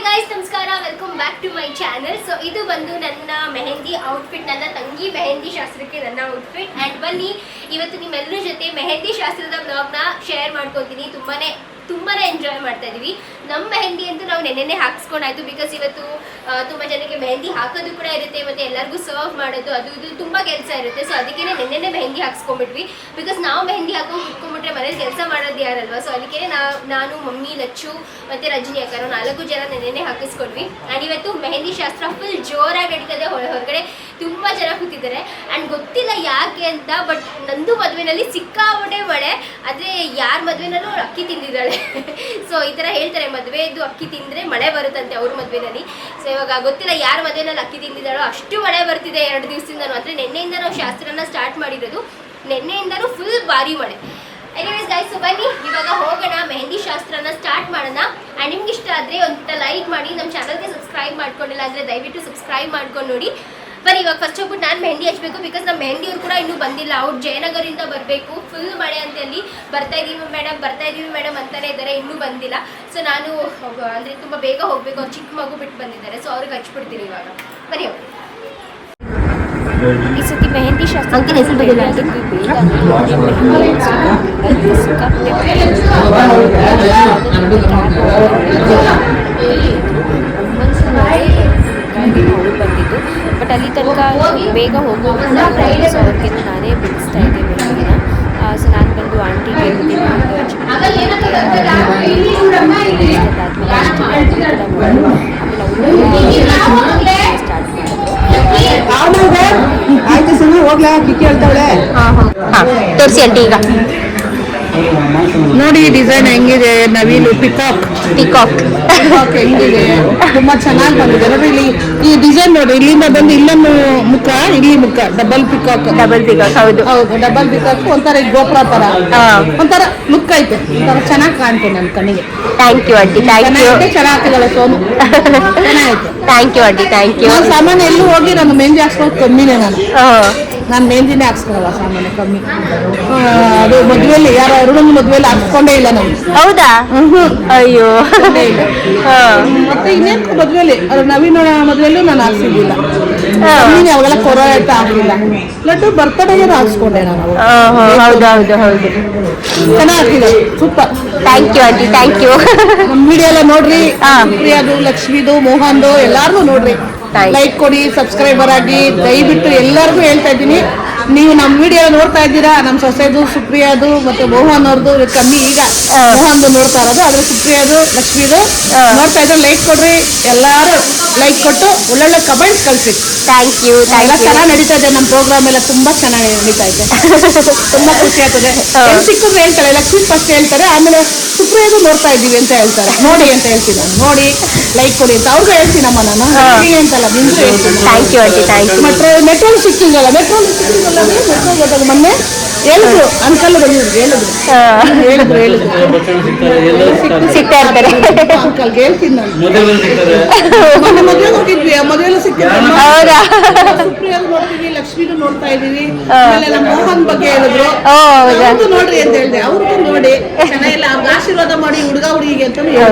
Hi guys, ನಮಸ್ಕಾರ, welcome back to my channel. So ಇದು ಬಂದು ನನ್ನ ಮೆಹಂದಿ ಔಟ್ಫಿಟ್, ನನ್ನ ತಂಗಿ ಮೆಹಂದಿ ಶಾಸ್ತ್ರಕ್ಕೆ ನನ್ನ ಔಟ್ಫಿಟ್. ಆ್ಯಂಡ್ ಬನ್ನಿ ಇವತ್ತು ನಿಮ್ಮೆಲ್ಲರ ಜೊತೆ ಮೆಹಂದಿ ಶಾಸ್ತ್ರದ ಬ್ಲಾಗ್ನ ಶೇರ್ ಮಾಡ್ಕೊತೀನಿ. ತುಂಬಾ ಎಂಜಾಯ್ ಮಾಡ್ತಾ ಇದೀವಿ. ನಮ್ಮ ಮೆಹಂದಿ ಅಂತೂ ನಾವು ನೆನ್ನೆ ಹಾಕ್ಸ್ಕೊಂಡಾಯ್ತು. ಬಿಕಾಸ್ ಇವತ್ತು ತುಂಬ ಜನಕ್ಕೆ ಮೆಹಂದಿ ಹಾಕೋದು ಕೂಡ ಇರುತ್ತೆ, ಮತ್ತು ಎಲ್ಲರಿಗೂ ಸರ್ವ್ ಮಾಡೋದು ಅದು ಇದು ತುಂಬ ಕೆಲಸ ಇರುತ್ತೆ. ಸೊ ಅದಕ್ಕೆ ನೆನ್ನೆ ಮೆಹಂದಿ ಹಾಕ್ಸ್ಕೊಂಡ್ಬಿಟ್ವಿ. ಬಿಕಾಸ್ ನಾವು ಮೆಹಂದಿ ಹಾಕೊಂಡು ಕುತ್ಕೊಂಡ್ಬಿಟ್ರೆ ಮನೇಲಿ ಕೆಲಸ ಮಾಡೋದು ಯಾರಲ್ವ. ಸೊ ಅದಕ್ಕೆ ನಾನು, ಮಮ್ಮಿ, ಲಚ್ಚು ಮತ್ತು ರಜನಿ ಅಕ್ಕ 4 ಜನ ನೆನ್ನೆ ಹಾಕಿಸ್ಕೊಂಡ್ವಿ. ಆ್ಯಂಡ್ ಇವತ್ತು ಮೆಹಂದಿ ಶಾಸ್ತ್ರ ಫುಲ್ ಜೋರಾಗಿ ನಡೀತದೆ. ಹೊರಗಡೆ ತುಂಬ ಜನ ಕೂತಿದ್ದಾರೆ. ಆ್ಯಂಡ್ ಗೊತ್ತಿಲ್ಲ ಯಾಕೆ ಅಂತ, ಬಟ್ ನಂದು ಮದುವೆನಲ್ಲಿ ಸಿಕ್ಕಾಪಟ್ಟೆ ಮಳೆ. ಆದರೆ ಯಾರ ಮದುವೆನಲ್ಲೂ ಅಕ್ಕಿ ತಿಂದಿದ್ದಾಳೆ. ಸೊ ಈ ಥರ ಹೇಳ್ತಾರೆ, ಮದುವೆದು ಅಕ್ಕಿ ತಿಂದರೆ ಮಳೆ ಬರುತ್ತಂತೆ ಅವ್ರ ಮದುವೆನಲ್ಲಿ. ಸೊ ಇವಾಗ ಗೊತ್ತಿಲ್ಲ ಯಾರ ಮದುವೆನಲ್ಲಿ ಅಕ್ಕಿ ತಿಂದಿದ್ದಾಳೋ, ಅಷ್ಟು ಮಳೆ ಬರ್ತಿದೆ 2 ದಿವಸದಿಂದ. ಅಂದರೆ ನಿನ್ನೆಯಿಂದ ನಾವು ಶಾಸ್ತ್ರನ ಸ್ಟಾರ್ಟ್ ಮಾಡಿರೋದು. ನಿನ್ನೆಯಿಂದನೂ ಫುಲ್ ಭಾರಿ ಮಳೆ. ಎನಿವೇಸ್ ಗೈಸ್, ಸೊ ಬನ್ನಿ ಇವಾಗ ಹೋಗೋಣ, ಮೆಹಂದಿ ಶಾಸ್ತ್ರನ ಸ್ಟಾರ್ಟ್ ಮಾಡೋಣ. ಆ್ಯಂಡ್ ನಿಮ್ಗೆ ಇಷ್ಟ ಆದರೆ ಒಂದು ಲೈಕ್ ಮಾಡಿ, ನಮ್ಮ ಚಾನಲ್ಗೆ ಸಬ್ಸ್ಕ್ರೈಬ್ ಮಾಡ್ಕೊಂಡಿಲ್ಲ ಅಂದರೆ ದಯವಿಟ್ಟು ಸಬ್ಸ್ಕ್ರೈಬ್ ಮಾಡ್ಕೊಂಡು ನೋಡಿ. ಬನ್ನಿ ಇವಾಗ ಫಸ್ಟ್ ಹೋಗ್ಬಿಟ್ಟು ನಾನು ಮೆಹಂದಿ ಹಚ್ಚಬೇಕು. ಬಿಕಾಸ್ ನಮ್ಮ ಮೆಹಂದಿಯವ್ರು ಕೂಡ ಇನ್ನೂ ಬಂದಿಲ್ಲ. ಅವ್ರು ಜಯನಗರಿಂದ ಬರಬೇಕು. ಫುಲ್ ಮಳೆ ಅಂತ ಅಲ್ಲಿ ಬರ್ತಾ ಇದ್ದೀವಿ ಮೇಡಮ್ ಅಂತಾನೆ ಇದ್ದಾರೆ, ಇನ್ನೂ ಬಂದಿಲ್ಲ. ಸೊ ನಾನು ಅಂದರೆ ತುಂಬ ಬೇಗ ಹೋಗಬೇಕು. ಅವ್ರು ಚಿಕ್ಕ ಮಗು ಬಿಟ್ಟು ಬಂದಿದ್ದಾರೆ. ಸೊ ಅವ್ರಿಗೆ ಹಚ್ಬಿಡ್ತೀನಿ ಇವಾಗ. ಬನ್ನಿ ಹೋಗಿ. ಈ ಸತಿ ಮೆಹಂದಿ ಶಾಸ್ತ್ರ ಹೆಸರು ಬೇಗ ಬಂದಿದ್ದು. ಬಟ್ ಅಲ್ಲಿ ತನಕ ಬೇಗ ಹೋಗೋದು ಸೊ ಅವ್ರಿಗೆ ನಾನೇ ಬಿಡಿಸ್ತಾ ಇದ್ದೆ ಮೆಹಂದಿನ. ಸೊ ನಾನು ಬಂದು ಆಂಟಿಗೆ ತೋರಿಸಿ ಆಂಟಿ. ಈಗ ನೋಡಿ ಡಿಸೈನ್ ಹೆಂಗಿದೆ, ನವಿಲು ಪಿಕಾಕ್ ಹೆಂಗಿದೆ, ತುಂಬಾ ಚೆನ್ನಾಗಿ ಬಂದಿದೆ. ನೋಡಿ ಇಲ್ಲಿ ಈ ಡಿಸೈನ್ ನೋಡಿ, ಇಲ್ಲಿಂದ ಬಂದು ಇಲ್ಲೊಂದು ಮುಖ, ಇಲ್ಲಿ ಮುಖ, ಡಬಲ್ ಪಿಕಾಕ್. ಹೌದು, ಡಬಲ್ ಪಿಕಾಕ್. ಒಂಥರ ಗೋಪುರ ತರ ಒಂಥರ ಲುಕ್ ಐತೆ. ಒಂಥರ ಚೆನ್ನಾಗಿ ಕಾಣ್ತೇನೆ ನನ್ನ ಕಣ್ಣಿಗೆ. ಥ್ಯಾಂಕ್ ಯು ಆಂಟಿ, ಚೆನ್ನಾಗಿದ್ದಾಳೆ ಸೋನು. ಚೆನ್ನಾಗೈತೆ. Thank you aunty, thank you. ಸಾಮಾನ್ಯ ಎಲ್ಲೂ ಹೋಗಿ ನಾನು ಮೆಹಂದಿ ಹಾಕ್ಸೋದು ಕಮ್ಮಿನೇ. ನಾನು ಮೆಹಂದಿನೇ ಹಾಕ್ಸ್ಕೊಳಲ್ಲ ಸಾಮಾನ್ಯ, ಕಮ್ಮಿ. ಅದು ಮದುವೆಯಲ್ಲಿ ಯಾರೋ ಅರುಣನ ಮದುವೆಯಲ್ಲಿ ಹಾಕ್ಸ್ಕೊಂಡೇ ಇಲ್ಲ ನಾನು. ಹೌದಾ? ಅಯ್ಯೋ. ಮತ್ತೆ ಇನ್ನೇನು ಮದುವೆಯಲ್ಲಿ ಅದು ನವೀನ ಮದುವೆಯಲ್ಲೂ ನಾನು ಹಾಕ್ಸಿದ್ದಿಲ್ಲ. ಕಮ್ಮಿನೇ, ಅವಾಗೆಲ್ಲ ಕೊರೋನಾ ಹಾಕಿಲ್ಲ. ಲಡ್ಡು ಬರ್ತಡೇಗೆ ಹಾಕ್ಸ್ಕೊಂಡೆ ನಾನು. ಹೌದು ಚೆನ್ನಾಗಿಲ್ಲ, super. Thank you aunty, thank you. ನಮ್ಮ ವಿಡಿಯೋ ಎಲ್ಲ ನೋಡ್ರಿ. ಪ್ರಿಯಾದು, ಲಕ್ಷ್ಮಿದು, ಮೋಹನ್ದು ಎಲ್ಲಾರ್ದು ನೋಡ್ರಿ. ಲೈಕ್ ಕೊಡಿ, ಸಬ್ಸ್ಕ್ರೈಬರ್ ಆಗಿ. ದಯವಿಟ್ಟು ಎಲ್ಲರಿಗೂ ಹೇಳ್ತಾ ಇದ್ದೀನಿ, ನೀವು ನಮ್ಮ ವಿಡಿಯೋ ನೋಡ್ತಾ ಇದ್ದೀರಾ. ನಮ್ಮ ಸೊಸೆದು, ಸುಪ್ರಿಯಾದು ಮತ್ತೆ ಮೋಹನ್ ಅವ್ರದ್ದು ಕಮ್ಮಿ. ಈಗ ಮೋಹನ್ದು ನೋಡ್ತಾ ಇರೋದು, ಆದ್ರೆ ಸುಪ್ರಿಯಾದು, ಲಕ್ಷ್ಮಿದು ನೋಡ್ತಾ ಇದ್ರೆ ಲೈಕ್ ಕೊಡ್ರಿ. ಎಲ್ಲಾರು ಲೈಕ್ ಕೊಟ್ಟು ಒಳ್ಳೊಳ್ಳೆ ಕಮೆಂಟ್ಸ್ ಕಳಿಸಿ. Thank you. ಎಲ್ಲ ಚೆನ್ನಾಗಿ ನಡೀತಾ ಇದೆ. ನಮ್ಮ ಪ್ರೋಗ್ರಾಮ್ ಎಲ್ಲ ತುಂಬಾ ಚೆನ್ನಾಗಿ ನಡೀತಾ ಇದೆ. ತುಂಬಾ ಖುಷಿ ಆಗ್ತದೆ. ಸಿಕ್ಕಿದ್ರೆ ಹೇಳ್ತಾರೆ, ಲಕ್ಷ್ಮಿ ಫಸ್ಟ್ ಹೇಳ್ತಾರೆ, ಆಮೇಲೆ ಸುಪ್ರಿಯಾದು ನೋಡ್ತಾ ಇದ್ದೀವಿ ಅಂತ ಹೇಳ್ತಾರೆ. ನೋಡಿ ಅಂತ ಹೇಳ್ತೀನಿ ನಾನು, ನೋಡಿ ಲೈಕ್ ಕೊಡಿ ಅಂತ ಅವ್ರಿಗೆ ಹೇಳ್ತೀನಮ್ಮ. ನಾನು ಅಂತಲ್ಲ, ನಿಮ್ಗೆ ಹೇಳ್ತೀನಿ. Thank you aunty, thank you. ಮತ್ತೆ ಮೆಟ್ರೋಲ್ ಸಿಕ್ಕಿಂಗಲ್ಲ, ಮೆಟ್ರೋಲ್ ಮೊನ್ನೆ ಹೇಳಿದ್ರು, ಅಂಕಲ್ ಬಂದಿದ್ರು, ಹೇಳಿದ್ರು ಸಿಗ್ತಾ ಇರ್ತಾರೆ. ಅಂಕಲ್ಗೆ ಹೇಳ್ತೀನಿ ನಾನು. ಮೊನ್ನೆ ಮದುವೆಗೆ ಹೋಗಿದ್ವಿ, ಆ ಮದುವೆಲ್ಲ ಸಿಕ್ಕಿದ್ರು. ಸುಪ್ರಿಯಾದು ನೋಡ್ತೀವಿ, ಲಕ್ಷ್ಮಿದು ನೋಡ್ತಾ ಇದೀವಿ. ಆಮೇಲೆ ನಮ್ಮ ಮೋಹನ್ ಬಗ್ಗೆ ಹೇಳಿದ್ರು, ಅವ್ರದ್ದು ನೋಡ್ರಿ ಅಂತ ಹೇಳಿದೆ. ಅವ್ರದ್ದು ನೋಡಿ ಚೆನ್ನಾಗಿಲ್ಲ, ಅವ್ರಿಗೆ ಆಶೀರ್ವಾದ ಮಾಡಿ ಹುಡುಗ ಹುಡುಗಿಗೆ ಅಂತ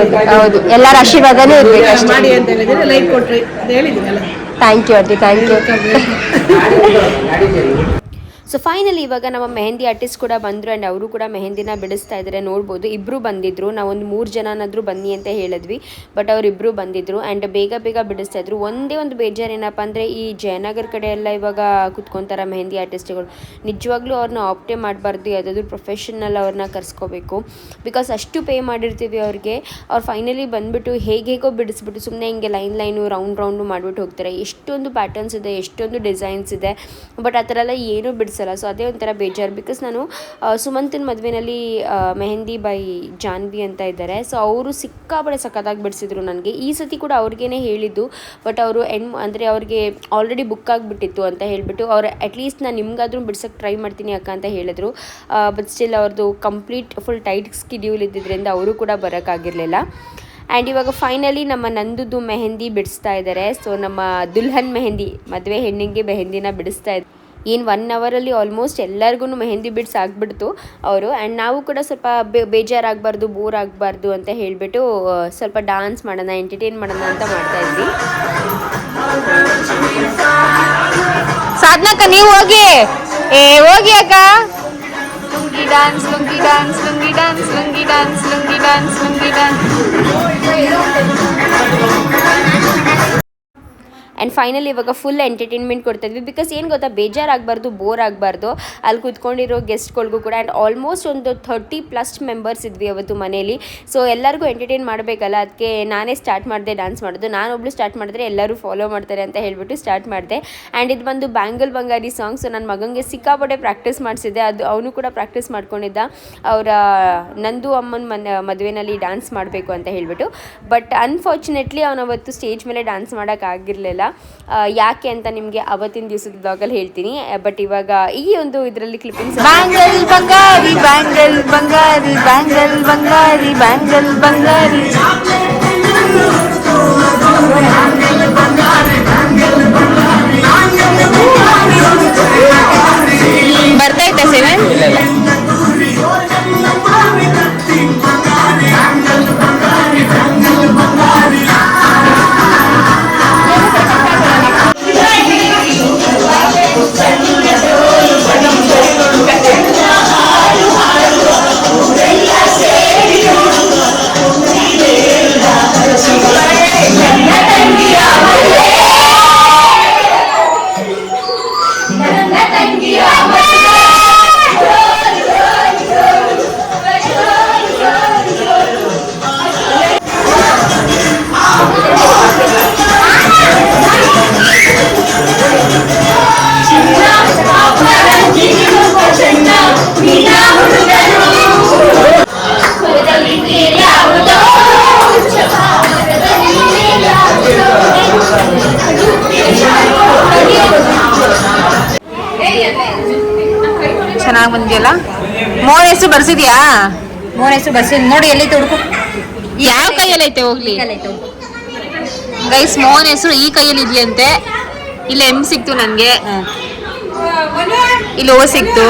ಹೌದು, ಎಲ್ಲರ ಆಶೀರ್ವಾದನೂ ಇರ್ಬೇಕು ಮಾಡಿ ಅಂತ ಹೇಳಿದ್ರೆ ಲೈಕ್ ಕೊಟ್ರಿ ಅಂತ ಹೇಳಿದ್ದೀನಲ್ಲ. Thank you aunty, thank you. So finally ಇವಾಗ ನಮ್ಮ ಮೆಹಂದಿ ಆರ್ಟಿಸ್ಟ್ ಕೂಡ ಬಂದರು. ಆ್ಯಂಡ್ ಅವರು ಕೂಡ ಮೆಹಂದಿನ ಬಿಡಿಸ್ತಾ ಇದ್ದಾರೆ. ನೋಡ್ಬೋದು, ಇಬ್ಬರು ಬಂದಿದ್ದರು. ನಾವೊಂದು 3 ಜನನಾದರೂ ಬನ್ನಿ ಅಂತ ಹೇಳಿದ್ವಿ, ಬಟ್ ಅವರಿಬ್ಬರು ಬಂದಿದ್ದರು. ಆ್ಯಂಡ್ ಬೇಗ ಬಿಡಿಸ್ತಾ ಇದ್ರು. ಒಂದೇ ಒಂದು ಬೇಜಾರು ಏನಪ್ಪ ಅಂದರೆ, ಈ ಜಯನಗರ ಕಡೆ ಎಲ್ಲ ಇವಾಗ ಕುತ್ಕೊತಾರೆ ಮೆಹಂದಿ ಆರ್ಟಿಸ್ಟ್ಗಳು. ನಿಜವಾಗ್ಲೂ ಅವ್ರನ್ನ ಆಪ್ಟೇ ಮಾಡಬಾರ್ದು, ಯಾವುದಾದ್ರೂ ಪ್ರೊಫೆಷನಲ್ ಅವ್ರನ್ನ ಕರ್ಸ್ಕೋಬೇಕು. ಬಿಕಾಸ್ ಅಷ್ಟು ಪೇ ಮಾಡಿರ್ತೀವಿ ಅವ್ರಿಗೆ. ಅವ್ರು ಫೈನಲಿ ಬಂದುಬಿಟ್ಟು ಹೇಗೋ ಬಿಡಿಸ್ಬಿಟ್ಟು ಸುಮ್ಮನೆ ಹಿಂಗೆ ಲೈನು ರೌಂಡು ಮಾಡಿಬಿಟ್ಟು ಹೋಗ್ತಾರೆ. ಎಷ್ಟೊಂದು ಪ್ಯಾಟರ್ನ್ಸ್ ಇದೆ, ಎಷ್ಟೊಂದು ಡಿಸೈನ್ಸ್ ಇದೆ, ಬಟ್ ಆ ಥರ ಎಲ್ಲ ಏನೂ ಬಿಡಿಸಲ್ಲ. ಸೊ ಅದೇ ಒಂಥರ ಬೇಜಾರು. ಬಿಕಾಸ್ ನಾನು ಸುಮಂತನ ಮದುವೆನಲ್ಲಿ ಮೆಹಂದಿ ಬೈ ಜಾನ್ವಿ ಅಂತ ಇದ್ದಾರೆ. ಸೊ ಅವರು ಸಿಕ್ಕಾಪಡೆ ಸಖತ್ತಾಗಿ ಬಿಡಿಸಿದ್ರು ನನಗೆ. ಈ ಸತಿ ಕೂಡ ಅವ್ರಿಗೇನೆ ಹೇಳಿದ್ದು, ಬಟ್ ಅವರು ಅಂದರೆ ಅವ್ರಿಗೆ ಆಲ್ರೆಡಿ ಬುಕ್ ಆಗಿಬಿಟ್ಟಿತ್ತು ಅಂತ ಹೇಳಿಬಿಟ್ಟು, ಅವ್ರು ಅಟ್ಲೀಸ್ಟ್ ನಾನು ನಿಮ್ಗಾದ್ರೂ ಬಿಡ್ಸೋಕ್ಕೆ ಟ್ರೈ ಮಾಡ್ತೀನಿ ಅಕ್ಕ ಅಂತ ಹೇಳಿದ್ರು. ಬಟ್ ಸ್ಟಿಲ್ ಅವ್ರದ್ದು ಕಂಪ್ಲೀಟ್ ಫುಲ್ ಟೈಟ್ ಸ್ಕೆಡ್ಯೂಲ್ ಇದ್ದಿದ್ದರಿಂದ ಅವರು ಕೂಡ ಬರೋಕ್ಕಾಗಿರಲಿಲ್ಲ. ಆ್ಯಂಡ್ ಇವಾಗ ಫೈನಲಿ ನಮ್ಮ ನಂದುದು ಮೆಹಂದಿ ಬಿಡಿಸ್ತಾ ಇದ್ದಾರೆ. ಸೊ ನಮ್ಮ ದುಲ್ಹನ್ ಮೆಹಂದಿ, ಮದುವೆ ಹೆಣ್ಣಿಗೆ ಮೆಹಂದಿನ ಬಿಡಿಸ್ತಾ ಇದ್ದಾರೆ. ಏನು 1 ಅವರಲ್ಲಿ ಆಲ್ಮೋಸ್ಟ್ ಎಲ್ಲರಿಗೂ ಮೆಹಂದಿ ಬಿಡ್ಸ್ ಆಗಿಬಿಡ್ತು ಅವರು. ಆ್ಯಂಡ್ ನಾವು ಕೂಡ ಸ್ವಲ್ಪ ಬೇಜಾರಾಗಬಾರ್ದು, ಬೋರ್ ಆಗಬಾರ್ದು ಅಂತ ಹೇಳಿಬಿಟ್ಟು ಸ್ವಲ್ಪ ಡಾನ್ಸ್ ಮಾಡೋಣ, ಎಂಟರ್ಟೈನ್ ಮಾಡೋಣ ಅಂತ ಮಾಡ್ತಾಯಿದ್ವಿ. ಸಾಧನಕ್ಕ ನೀವು ಹೋಗಿ ಹೋಗಿ ಅಕ್ಕ. Lungi dance, lungi dance, lungi dance, lungi dance, lungi dance, lungi dance. And finally ಇವಾಗ ಫುಲ್ ಎಂಟರ್ಟೈನ್ಮೆಂಟ್ ಕೊಡ್ತಾಯಿದ್ವಿ. ಬಿಕಾಸ್ ಏನು ಗೊತ್ತಾ, ಬೇಜಾರಾಗಬಾರ್ದು, ಬೋರ್ ಆಗಬಾರ್ದು ಅಲ್ಲಿ ಕೂತ್ಕೊಂಡಿರೋ ಗೆಸ್ಟ್ಗಳಿಗೂ ಕೂಡ. ಆ್ಯಂಡ್ ಆಲ್ಮೋಸ್ಟ್ ಒಂದು 30+ ಮೆಂಬರ್ಸ್ ಇದ್ವಿ ಅವತ್ತು ಮನೇಲಿ. ಸೊ ಎಲ್ಲರಿಗೂ ಎಂಟರ್ಟೈನ್ ಮಾಡಬೇಕಲ್ಲ, ಅದಕ್ಕೆ ನಾನೇ ಸ್ಟಾರ್ಟ್ ಮಾಡಿದೆ ಡ್ಯಾನ್ಸ್ ಮಾಡೋದು. ನಾನೊಬ್ಳು ಸ್ಟಾರ್ಟ್ ಮಾಡಿದ್ರೆ ಎಲ್ಲರೂ ಫಾಲೋ ಮಾಡ್ತಾರೆ ಅಂತ ಹೇಳಿಬಿಟ್ಟು ಸ್ಟಾರ್ಟ್ ಮಾಡಿದೆ. ಆ್ಯಂಡ್ ಇದು ಬಂದು ಬ್ಯಾಂಗಲ್ ಬಂಗಾರಿ ಸಾಂಗ್. ಸೊ ನನ್ನ ಮಗನಿಗೆ ಸಿಕ್ಕಾಪಟ್ಟೆ ಪ್ರಾಕ್ಟೀಸ್ ಮಾಡಿಸಿದ್ದೆ. ಅದು ಅವನು ಕೂಡ ಪ್ರಾಕ್ಟೀಸ್ ಮಾಡ್ಕೊಂಡಿದ್ದ, ಅವರ ನಂದು ಅಮ್ಮನ ಮದುವೆನಲ್ಲಿ ಡ್ಯಾನ್ಸ್ ಮಾಡಬೇಕು ಅಂತ ಹೇಳಿಬಿಟ್ಟು. ಬಟ್ ಅನ್ಫಾರ್ಚುನೇಟ್ಲಿ ಅವನವತ್ತು ಸ್ಟೇಜ್ ಮೇಲೆ ಡ್ಯಾನ್ಸ್ ಮಾಡೋಕ್ಕಾಗಿರಲಿಲ್ಲ. ಯಾಕೆ ಅಂತ ನಿಮಗೆ ಅವತ್ತಿನ ದಿವಸದ ಬ್ಲಾಗಲ್ಲಿ ಹೇಳ್ತೀನಿ. ಬಟ್ ಇವಾಗ ಈ ಒಂದು ಇದರಲ್ಲಿ ಕ್ಲಿಪ್ಪಿಂಗ್ಸ್. ಬ್ಯಾಂಗಲ್ ಬಂಗಾರಿ, ಬ್ಯಾಂಗಲ್ ಬಂಗಾರಿ, ಬ್ಯಾಂಗಲ್ ಬಂಗಾರಿ, ಬ್ಯಾಂಗಲ್ ಬಂಗಾರಿ. ಬರ್ತೈತೆ ಸೆವೆನ್. ಚೆನ್ನಾಗಿ ಬಂದಿಯಲ್ಲ. ಮೋಹನ್ ಹೆಸರು ಬರ್ಸಿದ್ಯಾ? ಮೋಹನ್ ಹೆಸರು ಬರ್ಸಿದ್ ನೋಡಿ, ಎಲ್ಲಿ ಹುಡುಕು. ಯಾವ ಕೈಯಲ್ಲಿ ಐತೆ ಹೋಗ್ಲಿ ಗೈಸ್. ಮೋಹನ್ ಹೆಸರು ಈ ಕೈಯಲ್ಲಿ ಇದೆಯಂತೆ. ಇಲ್ಲಿ ಎಮ್ ಸಿಕ್ತು ನನಗೆ, ಇಲ್ಲಿ ಓ ಸಿಕ್ತು,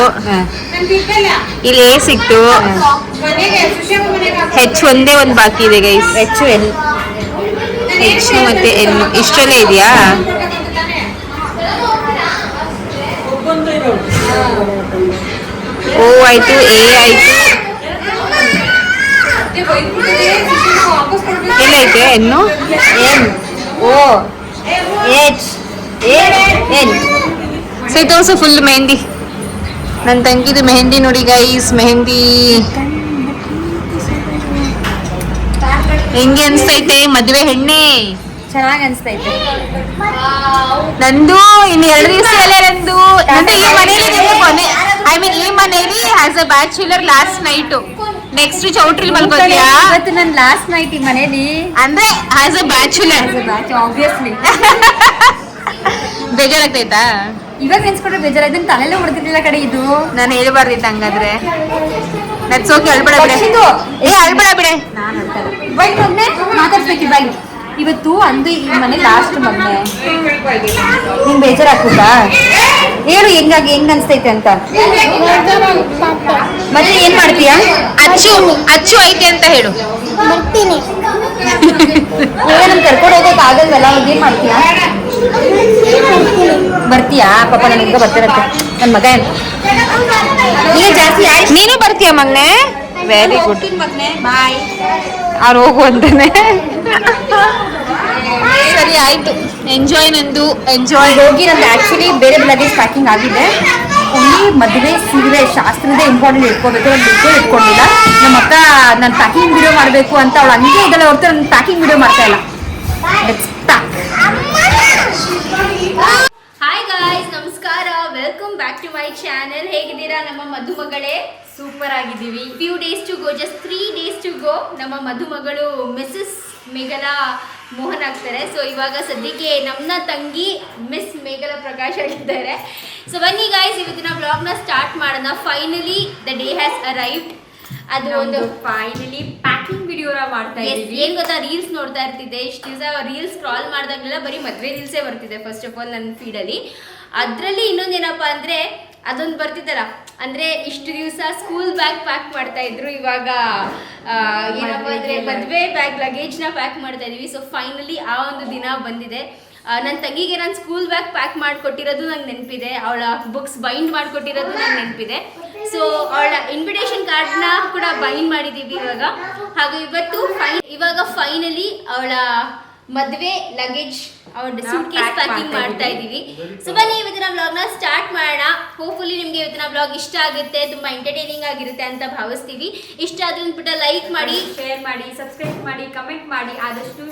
ಇಲ್ಲಿ ಎ ಸಿಕ್ತು, ಹೆಚ್ ಒಂದೇ ಒಂದು ಬಾಕಿ ಇದೆ ಗೈಸ್. ಹೆಚ್ಚು ಎಲ್ಲಿ ಹೆಚ್ ಮತ್ತೆ ಎನ್ ಇಷ್ಟರಲ್ಲೇ ಇದೆಯಾ? ಓ ಆಯ್ತು, ಎ ಆಯ್ತು, ಎಲ್ಲೈತೆ ಎನ್ನು? N O H A N. So ಇದು ಆಲ್ಸೋ ಫುಲ್ ಮೆಹಂದಿ. ನನ್ನ ತಂಗಿದು ಮೆಹಂದಿ ನೋಡಿ ಗೈಸ್. ಮೆಹಂದಿ ಹೆಂಗೆ ಅನ್ಸ್ತೈತೆ ಮದುವೆ ಹೆಣ್ಣೆ? ಚೆನ್ನಾಗಿ ಅನ್ಸ್ತೈತೆ. ನಂದು ಇನ್ನು 2 ದಿವಸದಲ್ಲೇ ನಂದು ಈ ಮನೇಲಿ ಈ ಮನೇಲಿ as a bachelor last night. Next ಚೌಟ್ರಿಲ್ ಮಲ್ಕೋತೀಯಾ? ಇವತ್ತು ನನ್ನ ಲಾಸ್ಟ್ ನೈಟ್ ಈ ಮನೇಲಿ, ಅಂದ್ರೆ ಆಸ್ ಅ ಬ್ಯಾಚುಲರ್. ಆಬ್ವಿಯಸ್ಲಿ. ಬೇಜಾರಾಗ್ತೈತಾ? ಇವಾಗ ನೆನ್ಸ್ಕೊಂಡ್ರೆ ಬೇಜಾರಾಯ್ತು. ತಲೆಲ್ಲೇ ಹೊಡೆದಿರ್ಲಿಲ್ಲ ಕಡೆ ಇದು. ನಾನು ಹೇಳ್ಬಾರ್ದಿತ್ತು ಹಂಗಾದ್ರೆ. ನಡ್ಸೋಕೆ ಅಳ್ಬೇಡ ಬಿಡೆ. ಅಳ್ಬೇಡ ಬಿಡೆ. ನಾನು ಹೇಳ್ತಾರೆ ಬೈಕ್ ಮೊನ್ನೆ ಮಾತಾಡ್ಸ್ಬೇಕು. ಬೈಕ್ ಇವತ್ತು ಅಂದು ಈ ಮನೆ ಲಾಸ್ಟ್ ಮೊನ್ನೆ. ನಿಂಗೆ ಬೇಜಾರಾಗ್ತದಾ? ಹೇಳು ಹೆಂಗಾಗಿ, ಹೆಂಗ್ ಅನ್ಸ್ತೈತೆ ಅಂತ. ಮತ್ತೆ ಏನ್ ಮಾಡ್ತೀಯಾ? ಅಚ್ಚು ಐತೆ ಅಂತ ಹೇಳು. ಈಗ ನಮ್ ಕರ್ಕೊಂಡು ಹೋಗೋಕೆ ಆಗಲ್ವಲ್ಲ, ಅವಾಗ ಏನ್ ಮಾಡ್ತೀಯಾ? ಬರ್ತೀಯಾ? ಪಾಪ ನನಗೆ ಬರ್ತಿರತ್ತೆ ನನ್ನ ಮಗ. ಈಗ ಜಾಸ್ತಿ ಆಯ್ತು. ನೀನು ಬರ್ತೀಯ ಮಗ್ನೆ? ವೆರಿ ಗುಡ್ ಮಗನೆ, ಬಾಯ್. ಅವ್ರು ಹೋಗು ಅಂತಾನೆ. ಸರಿ ಆಯ್ತು, ಎಂಜಾಯ್. ನಂದು ಎಂಜಾಯ್ ಹೋಗಿ ನಂದು ಆಕ್ಚುಲಿ ಬೇರೆ ಲಗೇಜ್ ಪ್ಯಾಕಿಂಗ್ ಆಗಿದೆ. ಓನ್ಲಿ ಮದುವೆ ಸೀರೆ ಶಾಸ್ತ್ರದೇ ಇಂಪಾರ್ಟೆಂಟ್ ಇಟ್ಕೋಬೇಕು. ನಾನು ಬಿಟ್ಟು ಇಟ್ಕೊಂಡಿಲ್ಲ. ನಮ್ಮ ಅಕ್ಕ ನಾನು ಪ್ಯಾಕಿಂಗ್ ವಿಡಿಯೋ ಮಾಡಬೇಕು ಅಂತ ಅವಳು ಹಂಗೆ ಇದೆಲ್ಲ ಹೊರತು ನಾನು ಪ್ಯಾಕಿಂಗ್ ವಿಡಿಯೋ ಮಾಡ್ತಾ ಇಲ್ಲ. ಹಾಯ್ ಗಾಯ್ಸ್, ನಮಸ್ಕಾರ, welcome back to my channel. ಹೇಗಿದ್ದೀರಾ ನಮ್ಮ ಮಧುಮಗಳೇ? ಸೂಪರ್ ಆಗಿದ್ದೀವಿ. Few days to go, just 3 days to go. ನಮ್ಮ ಮಧುಮಗಳು ಮಿಸಸ್ ಮೇಘಲಾ ಮೋಹನ್ ಆಗ್ತಾರೆ. ಸೊ ಇವಾಗ ಸದ್ಯಕ್ಕೆ ನಮ್ಮ ತಂಗಿ ಮಿಸ್ ಮೇಘಲಾ ಪ್ರಕಾಶ್ ಆಗಿದ್ದಾರೆ. ಸೊ ಬನ್ನಿ ಗಾಯ್ಸ್, ಇವತ್ತಿನ ಬ್ಲಾಗ್ನ ಸ್ಟಾರ್ಟ್ ಮಾಡೋಣ. Finally the day has arrived. ಅದು ಒಂದು ಫೈನಲಿ ಪ್ಯಾಕಿಂಗ್ ವಿಡಿಯೋನ ಮಾಡ್ತಾ ಇದ್ದೀವಿ. ಏನು ಗೊತ್ತಾ, ರೀಲ್ಸ್ ನೋಡ್ತಾ ಇರ್ತಿದ್ದೆ ಇಷ್ಟು ದಿವಸ. ರೀಲ್ಸ್ ಸ್ಕ್ರಾಲ್ ಮಾಡಿದಾಗಲೆಲ್ಲ ಬರೀ ಮದುವೆ ರೀಲ್ಸೇ ಬರ್ತಿದೆ ಫಸ್ಟ್ ಆಫ್ ಆಲ್ ನನ್ನ ಫೀಡಲ್ಲಿ. ಅದರಲ್ಲಿ ಇನ್ನೊಂದೇನಪ್ಪ ಅಂದರೆ ಅದೊಂದು ಬರ್ತಿದ್ದಲ್ಲ, ಅಂದರೆ ಇಷ್ಟು ದಿವಸ ಸ್ಕೂಲ್ ಬ್ಯಾಗ್ ಪ್ಯಾಕ್ ಮಾಡ್ತಾ ಇದ್ರು, ಇವಾಗ ಏನಪ್ಪ ಅಂದರೆ ಮದುವೆ ಬ್ಯಾಗ್ ಲಗೇಜ್ನ ಪ್ಯಾಕ್ ಮಾಡ್ತಾ ಇದೀವಿ. ಸೊ ಫೈನಲಿ ಆ ಒಂದು ದಿನ ಬಂದಿದೆ. ನನ್ನ ತಂಗಿಗೆ ನಾನು ಸ್ಕೂಲ್ ಬ್ಯಾಗ್ ಪ್ಯಾಕ್ ಮಾಡಿಕೊಟ್ಟಿರೋದು ನಂಗೆ ನೆನಪಿದೆ, ಅವಳ ಬುಕ್ಸ್ ಬೈಂಡ್ ಮಾಡಿಕೊಟ್ಟಿರೋದು ನಂಗೆ ನೆನಪಿದೆ. ಸೊ ಅವಳ ಇನ್ವಿಟೇಷನ್ ಕಾರ್ಡ್ನ ಕೂಡ ಬೈಂಡ್ ಮಾಡಿದ್ದೀವಿ ಇವಾಗ. ಹಾಗೂ ಇವಾಗ ಫೈನಲಿ ಅವಳ ಮದುವೆ ಲಗೇಜ್ ಅವಳ ಸೂಟ್ ಕೇಸ್ ಪ್ಯಾಕಿಂಗ್ ಮಾಡ್ತಾ ಇದ್ದೀವಿ. ಸೊ ಬನ್ನಿ ಇವತ್ತಿನ ಬ್ಲಾಗ್ನ ಸ್ಟಾರ್ಟ್ ಮಾಡೋಣ. ಹೋಪ್ಫುಲಿ ನಿಮಗೆ ಇವತ್ತಿನ ಬ್ಲಾಗ್ ಇಷ್ಟ ಆಗುತ್ತೆ, ತುಂಬ ಎಂಟರ್ಟೈನಿಂಗ್ ಆಗಿರುತ್ತೆ ಅಂತ ಭಾವಿಸ್ತೀವಿ. ಇಷ್ಟ ಆದ್ರೆ ಅಂದ್ಬಿಟ್ಟು ಲೈಕ್ ಮಾಡಿ, ಶೇರ್ ಮಾಡಿ, ಸಬ್ಸ್ಕ್ರೈಬ್ ಮಾಡಿ, ಕಮೆಂಟ್ ಮಾಡಿ, ಆದಷ್ಟು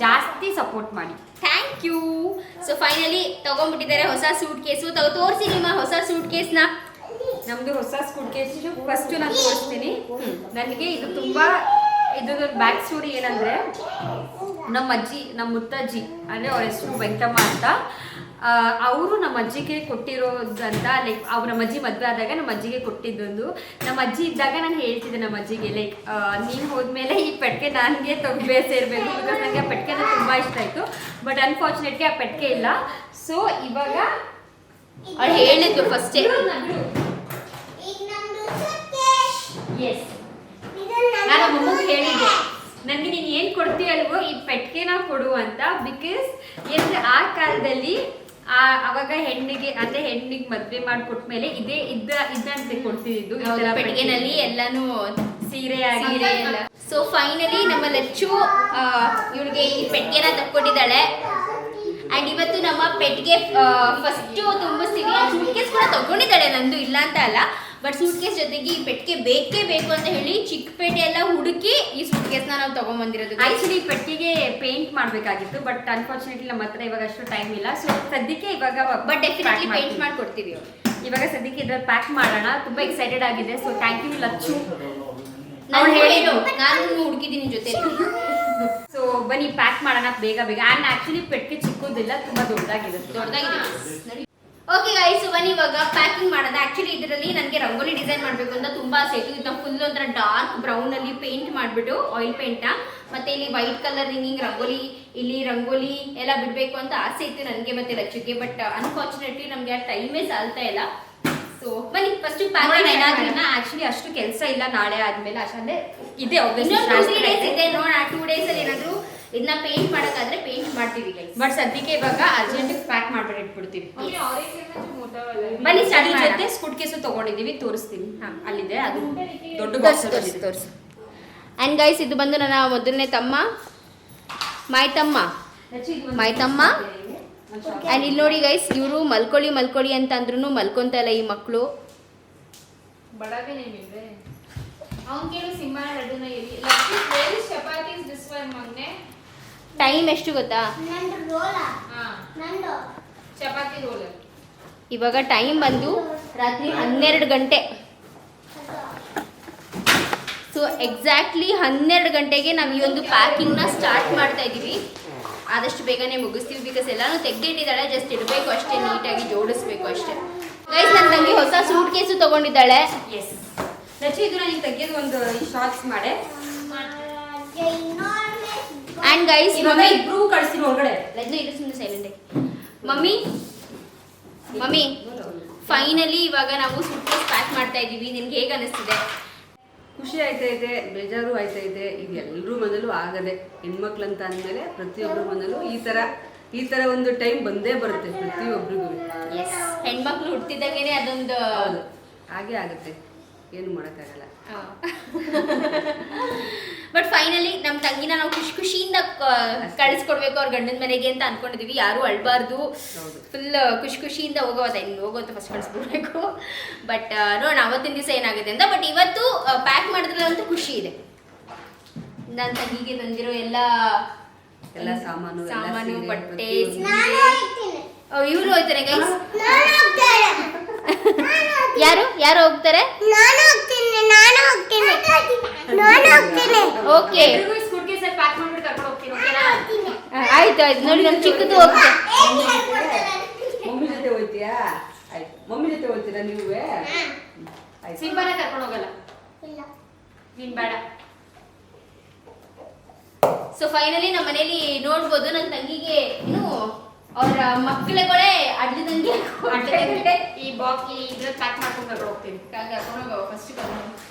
ಜಾಸ್ತಿ ಸಪೋರ್ಟ್ ಮಾಡಿ. Thank you. ಸೊ ಫೈನಲಿ ತಗೊಂಡ್ಬಿಟ್ಟಿದ್ದಾರೆ ಹೊಸ ಸೂಟ್ ಕೇಸು. ತೋರಿಸಿ ನಿಮ್ಮ ಹೊಸ ಸೂಟ್ ಕೇಸ್ನ. ನಮ್ದು ಹೊಸ ಸೂಟ್ ಕೇಸ್ ಫಸ್ಟ್ ನಾನು ತೋರಿಸ್ತೀನಿ. ನನಗೆ ಇದು ತುಂಬಾ ಇದು ಬ್ಯಾಕ್ ಸ್ಟೋರಿ ಏನಂದ್ರೆ, ನಮ್ಮ ಅಜ್ಜಿ, ನಮ್ಮ ಮುತ್ತಜ್ಜಿ ಅಂದರೆ ಅವ್ರ ಹೆಸರು ವೆಂಕಟಮ್ಮ ಅಂತ, ಅವರು ನಮ್ಮ ಅಜ್ಜಿಗೆ ಕೊಟ್ಟಿರೋದಂತ. ಲೈಕ್ ಅವ್ರ ನಮ್ಮ ಅಜ್ಜಿ ಮದುವೆ ಆದಾಗ ನಮ್ಮ ಅಜ್ಜಿಗೆ ಕೊಟ್ಟಿದ್ದೊಂದು. ನಮ್ಮ ಅಜ್ಜಿ ಇದ್ದಾಗ ನಾನು ಹೇಳ್ತಿದ್ದೆ ನಮ್ಮ ಅಜ್ಜಿಗೆ, ಲೈಕ್ ನೀನು ಹೋದ್ಮೇಲೆ ಈ ಪೆಟ್ಟಿಗೆ ನನಗೆ ಸೇರಬೇಕು, ಬಿಕಾಸ್ ನನಗೆ ಆ ಪೆಟ್ಟಿಗೆ ತುಂಬ ಇಷ್ಟ ಆಯಿತು. ಬಟ್ ಅನ್ಫಾರ್ಚುನೇಟ್ಲಿ ಆ ಪೆಟ್ಟಿಗೆ ಇಲ್ಲ. ಸೊ ಇವಾಗ ಅವ್ರು ಹೇಳಿದ್ರು ಫಸ್ಟೇ, ಎಸ್ ನಾನು ಅಮ್ಮಗೆ ಹೇಳಿದ್ದೆ, ನನಗೆ ನೀನು ಏನು ಕೊಡ್ತೀಯಲ್ವೋ ಈ ಪೆಟ್ಟಿಗೆನ ಕೊಡು ಅಂತ. ಬಿಕಾಸ್ ಏನಂದ್ರೆ ಆ ಕಾಲದಲ್ಲಿ ಅವಾಗ ಹೆಣ್ಣಿಗೆ ಮದುವೆ ಮಾಡಿಕೊಟ್ಮೇಲೆ ಇದಂತೆ ಕೊಡ್ತಿದ್ದು ಪೆಟ್ಟಿಗೆನಲ್ಲಿ ಎಲ್ಲಾನು ಸೀರೆ ಆಗಿ ಎಲ್ಲ. ಸೊ ಫೈನಲಿ ನಮ್ಮ ಲಚ್ಚು ಇವಳಿಗೆ ಈ ಪೆಟ್ಟಿಗೆನ ತಕ್ಕೊಟ್ಟಿದ್ದಾಳೆ. ಆ್ಯಂಡ್ ಇವತ್ತು ನಮ್ಮ ಪೆಟ್ಟಿಗೆ ಫಸ್ಟು ತುಂಬಿಸ್ತೀವಿ. ಸೂಟ್ ಕೇಸ್ ಕೂಡ ತಗೊಂಡಿದ್ದಾಳೆ, ನಂದು ಇಲ್ಲ ಅಂತ ಅಲ್ಲ. ಬಟ್ ಸೂಟ್ ಕೇಸ್ ಜೊತೆಗೆ ಈ ಪೆಟ್ಟಿಗೆ ಬೇಕೇ ಬೇಕು ಅಂತ ಹೇಳಿ ಚಿಕ್ಕಪೇಟೆ ಎಲ್ಲ ಹುಡುಕಿ ಈ ಸೂಟ್ ಕೇಸ್ನ ನಾವು ತಗೊಂಡ್ಬಂದಿರೋದು. ಆಕ್ಚುಲಿ ಪೆಟ್ಟಿಗೆ ಪೇಂಟ್ ಮಾಡಬೇಕಾಗಿತ್ತು, ಬಟ್ ಅನ್ಫಾರ್ಚುನೇಟ್ಲಿ ನಮ್ಮ ಹತ್ರ ಇವಾಗ ಅಷ್ಟು ಟೈಮ್ ಇಲ್ಲ. ಸೊ ಸದ್ಯಕ್ಕೆ ಇವಾಗ ಬಟ್ ಡೆಫಿನೆಟ್ಲಿ ಪೇಂಟ್ ಮಾಡಿಕೊಡ್ತೀವಿ. ಇವಾಗ ಸದ್ಯಕ್ಕೆ ಇದ್ರಲ್ಲಿ ಪ್ಯಾಕ್ ಮಾಡೋಣ. ತುಂಬ ಎಕ್ಸೈಟೆಡ್ ಆಗಿದೆ. So thank you Lachchu. ನಾನು ಹುಡುಕಿದ್ದೀನಿ ಜೊತೆ. ಸೊ ಬನ್ನಿ ಪ್ಯಾಕ್ ಮಾಡೋಣ ಬೇಗ. ಆ್ಯಂಡ್ ಆಕ್ಚುಲಿ ಪೆಟ್ಟಿಗೆ ಚಿಕ್ಕದಿಲ್ಲ, ತುಂಬ ದೊಡ್ಡದಾಗಿದೆ. ಓಕೆ ಗೈಸ್, ಬನ್ನಿ ಇವಾಗ ಪ್ಯಾಕಿಂಗ್ ಮಾಡೋದು. ಆಕ್ಚುಲಿ ಇದರಲ್ಲಿ ನನಗೆ ರಂಗೋಲಿ ಡಿಸೈನ್ ಮಾಡಬೇಕು ಅಂತ ತುಂಬ ಆಸೆ ಇತ್ತು. ಇದನ್ನ ಫುಲ್ ಒಂಥರ ಡಾರ್ಕ್ ಬ್ರೌನಲ್ಲಿ ಪೇಂಟ್ ಮಾಡಿಬಿಟ್ಟು ಆಯಿಲ್ ಪೇಂಟ್ನ, ಮತ್ತೆ ಇಲ್ಲಿ ವೈಟ್ ಕಲರ್ ಹಿಂಗಿಂಗ್ ರಂಗೋಲಿ, ಇಲ್ಲಿ ರಂಗೋಲಿ ಎಲ್ಲ ಬಿಡಬೇಕು ಅಂತ ಆಸೆ ಇತ್ತು ನನಗೆ ಮತ್ತೆ ಲಚ್ಚುಗೆ. ಬಟ್ ಅನ್ಫಾರ್ಚುನೇಟ್ಲಿ ನಮಗೆ ಆ ಟೈಮೇ ಸಾಲ್ತಾ ಇಲ್ಲ. ಸೊ ಬನ್ನಿ ಫಸ್ಟ್ ಪ್ಯಾಕ್ ಏನಾದ್ರೂ ಆಕ್ಚುಲಿ ಅಷ್ಟು ಕೆಲಸ ಇಲ್ಲ. ನಾಳೆ ಆದ್ಮೇಲೆ ಅಷ್ಟೇ ಇದೆ, ಇದೆ ನೋಡ. 2 days ಅಲ್ಲಿ ಏನಾದ್ರು ಇದನ್ನ ಪೇಂಟ್ ಮಾಡೋಕ್ಕಾದ್ರೆ ಪೇಂಟ್ ಮಾಡ್ತೀವಿ ಗೈಸ್. ಬಟ್ ಸದ್ಯಕ್ಕೆ ಇವಾಗ ಅರ್ಜೆಂಟ್ ಪ್ಯಾಕ್ ಮಾಡ್ಬಿಟ್ಟು ಇಟ್ಬಿಡ್ತೀವಿ. ಬನ್ನಿ ಸ್ಟಾರ್ಟ್ ಜೊತೆ ಸ್ಕೂಟ್ ಕೇಸು ತಗೊಂಡಿದ್ದೀವಿ, ತೋರಿಸ್ತೀನಿ. ಅಲ್ಲಿದೆ, ಅದು ದೊಡ್ಡ ಬಾಕ್ಸ್ ತೋರಿಸಿ. ಆ್ಯಂಡ್ ಗೈಸ್ ಇದು ಬಂದು ನನ್ನ ಮೊದಲನೇ ತಮ್ಮ ಮಾಯ್ತಮ್ಮ. ಆ್ಯಂಡ್ ಇಲ್ಲಿ ನೋಡಿ ಗೈಸ್, ಇವರು ಮಲ್ಕೊಳ್ಳಿ ಅಂತ ಅಂದ್ರೂ ಮಲ್ಕೊಂತ ಇಲ್ಲ ಈ ಮಕ್ಕಳು. ಟೈಮ್ ಎಷ್ಟು ಗೊತ್ತಾ? ಇವಾಗ ಟೈಮ್ ಬಂದು ರಾತ್ರಿ 12 ಗಂಟೆ. ಸೊ ಎಕ್ಸಾಕ್ಟ್ಲಿ 12 ಗಂಟೆಗೆ ನಾವು ಈ ಒಂದು ಪ್ಯಾಕಿಂಗ್ನ ಸ್ಟಾರ್ಟ್ ಮಾಡ್ತಾ ಇದ್ದೀವಿ. ಆದಷ್ಟು ಬೇಗನೆ ಮುಗಿಸ್ತೀವಿ, ಬಿಕಾಸ್ ಎಲ್ಲಾನು ತೆಗೆದಿಟ್ಟಿದ್ದಾಳೆ, ಜಸ್ಟ್ ಇಡಬೇಕು ಅಷ್ಟೇ, ನೀಟಾಗಿ ಜೋಡಿಸ್ಬೇಕು ಅಷ್ಟೇ. ಗೈಸ್ ನನ್ನ ತಂಗಿ ಹೊಸ ಸೂಟ್ ಕೇಸು ತಗೊಂಡಿದ್ದಾಳೆ. ಎಸ್ ಲಚ್ಚು, ಇದು ನಾನು ತೆಗೆದು ಒಂದು ಶಾರ್ಟ್ಸ್ ಮಾಡೆ. ಆ್ಯಂಡ್ ಗೈಸ್ ಮಮ್ಮಿ ಇಬ್ರು ಕಳಿಸ್ತೀನಿ ಹೊರಗಡೆ. ಇದು ಸುಮ್ಮನೆ ಸೈಲೆಂಟ್. ಮಮ್ಮಿ ಫೈನಲಿ ಇವಾಗ ನಾವು ಸೂಟ್ ಕೇಸ್ ಪ್ಯಾಕ್ ಮಾಡ್ತಾ ಇದ್ದೀವಿ. ನಿನ್ಗೆ ಹೇಗೆ ಅನಿಸ್ತಿದೆ? ಖುಷಿ ಆಯ್ತೈತೆ, ಬೇಜಾರು ಆಯ್ತೈತೆ. ಇದು ಎಲ್ಲರೂ ಮನೇಲೂ ಆಗದೆ. ಹೆಣ್ಮಕ್ಳಂತ ಅಂದಮೇಲೆ ಪ್ರತಿಯೊಬ್ಬರ ಮನೇಲೂ ಈ ಥರ ಒಂದು ಟೈಮ್ ಬಂದೇ ಬರುತ್ತೆ ಪ್ರತಿಯೊಬ್ಬರಿಗೂ. ಎಸ್, ಹೆಣ್ಮಕ್ಳು ಹುಟ್ಟಿದಾಗೇನೆ ಅದೊಂದು ಹಾಗೆ ಆಗುತ್ತೆ, ಏನು ಮಾಡೋಕ್ಕಾಗಲ್ಲ. ಬಟ್ ಫೈನಲಿ ನಮ್ಮ ತಂಗಿನ ನಾವು ಖುಷಿಯಿಂದ ಕಳಿಸ್ಕೊಡ್ಬೇಕು ಅವ್ರ ಗಂಡನ ಮನೆಗೆ ಅಂತ ಅನ್ಕೊಂಡಿದೀವಿ. ಯಾರು ಅಳ್ಬಾರ್ದು, ಫುಲ್ ಖುಷಿಯಿಂದ ಹೋಗೋದು ಫಸ್ಟ್ ಕಳಿಸ್ಬಿಡ್ಬೇಕು. ಬಟ್ ನೋಡೋಣ ಅವತ್ತಿನ ದಿವಸ ಏನಾಗುತ್ತೆ ಅಂತ. ಬಟ್ ಇವತ್ತು ಪ್ಯಾಕ್ ಮಾಡಿದ್ರಲ್ಲಂತೂ ಖುಷಿ ಇದೆ. ನನ್ನ ತಂಗಿಗೆ ತಂದಿರೋ ಎಲ್ಲ ಸಾಮಾನು ಬಟ್ಟೆ, ಇವ್ರು ಹೋಗ್ತಾರೆ ಗೈಸ್. ಯಾರು ಹೋಗ್ತಾರೆ? ಓಕೆ ಆಯ್ತು ನೋಡಿ, ನಮ್ ಚಿಕ್ಕದು ಹೋಗ್ತೇನೆ. ಮಮ್ಮಿ ಜೊತೆ ಹೋಗ್ತೀಯಾ? ಆಯ್ತು, ಮಮ್ಮಿ ಜೊತೆ ಹೋಗ್ತೀರಾ ನೀವೇ? ಸಿಂಬಾನ ಕರ್ಕೊಂಡು ಹೋಗಲ್ಲ, ನೀನ್ ಬೇಡ. ಸೊ ಫೈನಲಿ ನಮ್ಮ ಮನೇಲಿ ನೋಡ್ಬೋದು ನನ್ನ ತಂಗಿಗೆ ಏನು ಅವ್ರ ಮಕ್ಕಳುಗಳೇ ಅಡ್ಲದಂಗೆ ಈ ಬಾಕಿ ಇದ್ರ ಪ್ಯಾಕ್ ಮಾಡ್ಕೊಂಡು ಕರ್ಕೊಂಡು ಹೋಗ್ತೀವಿ ಕರ್ಕೊಂಡು ಫಸ್ಟ್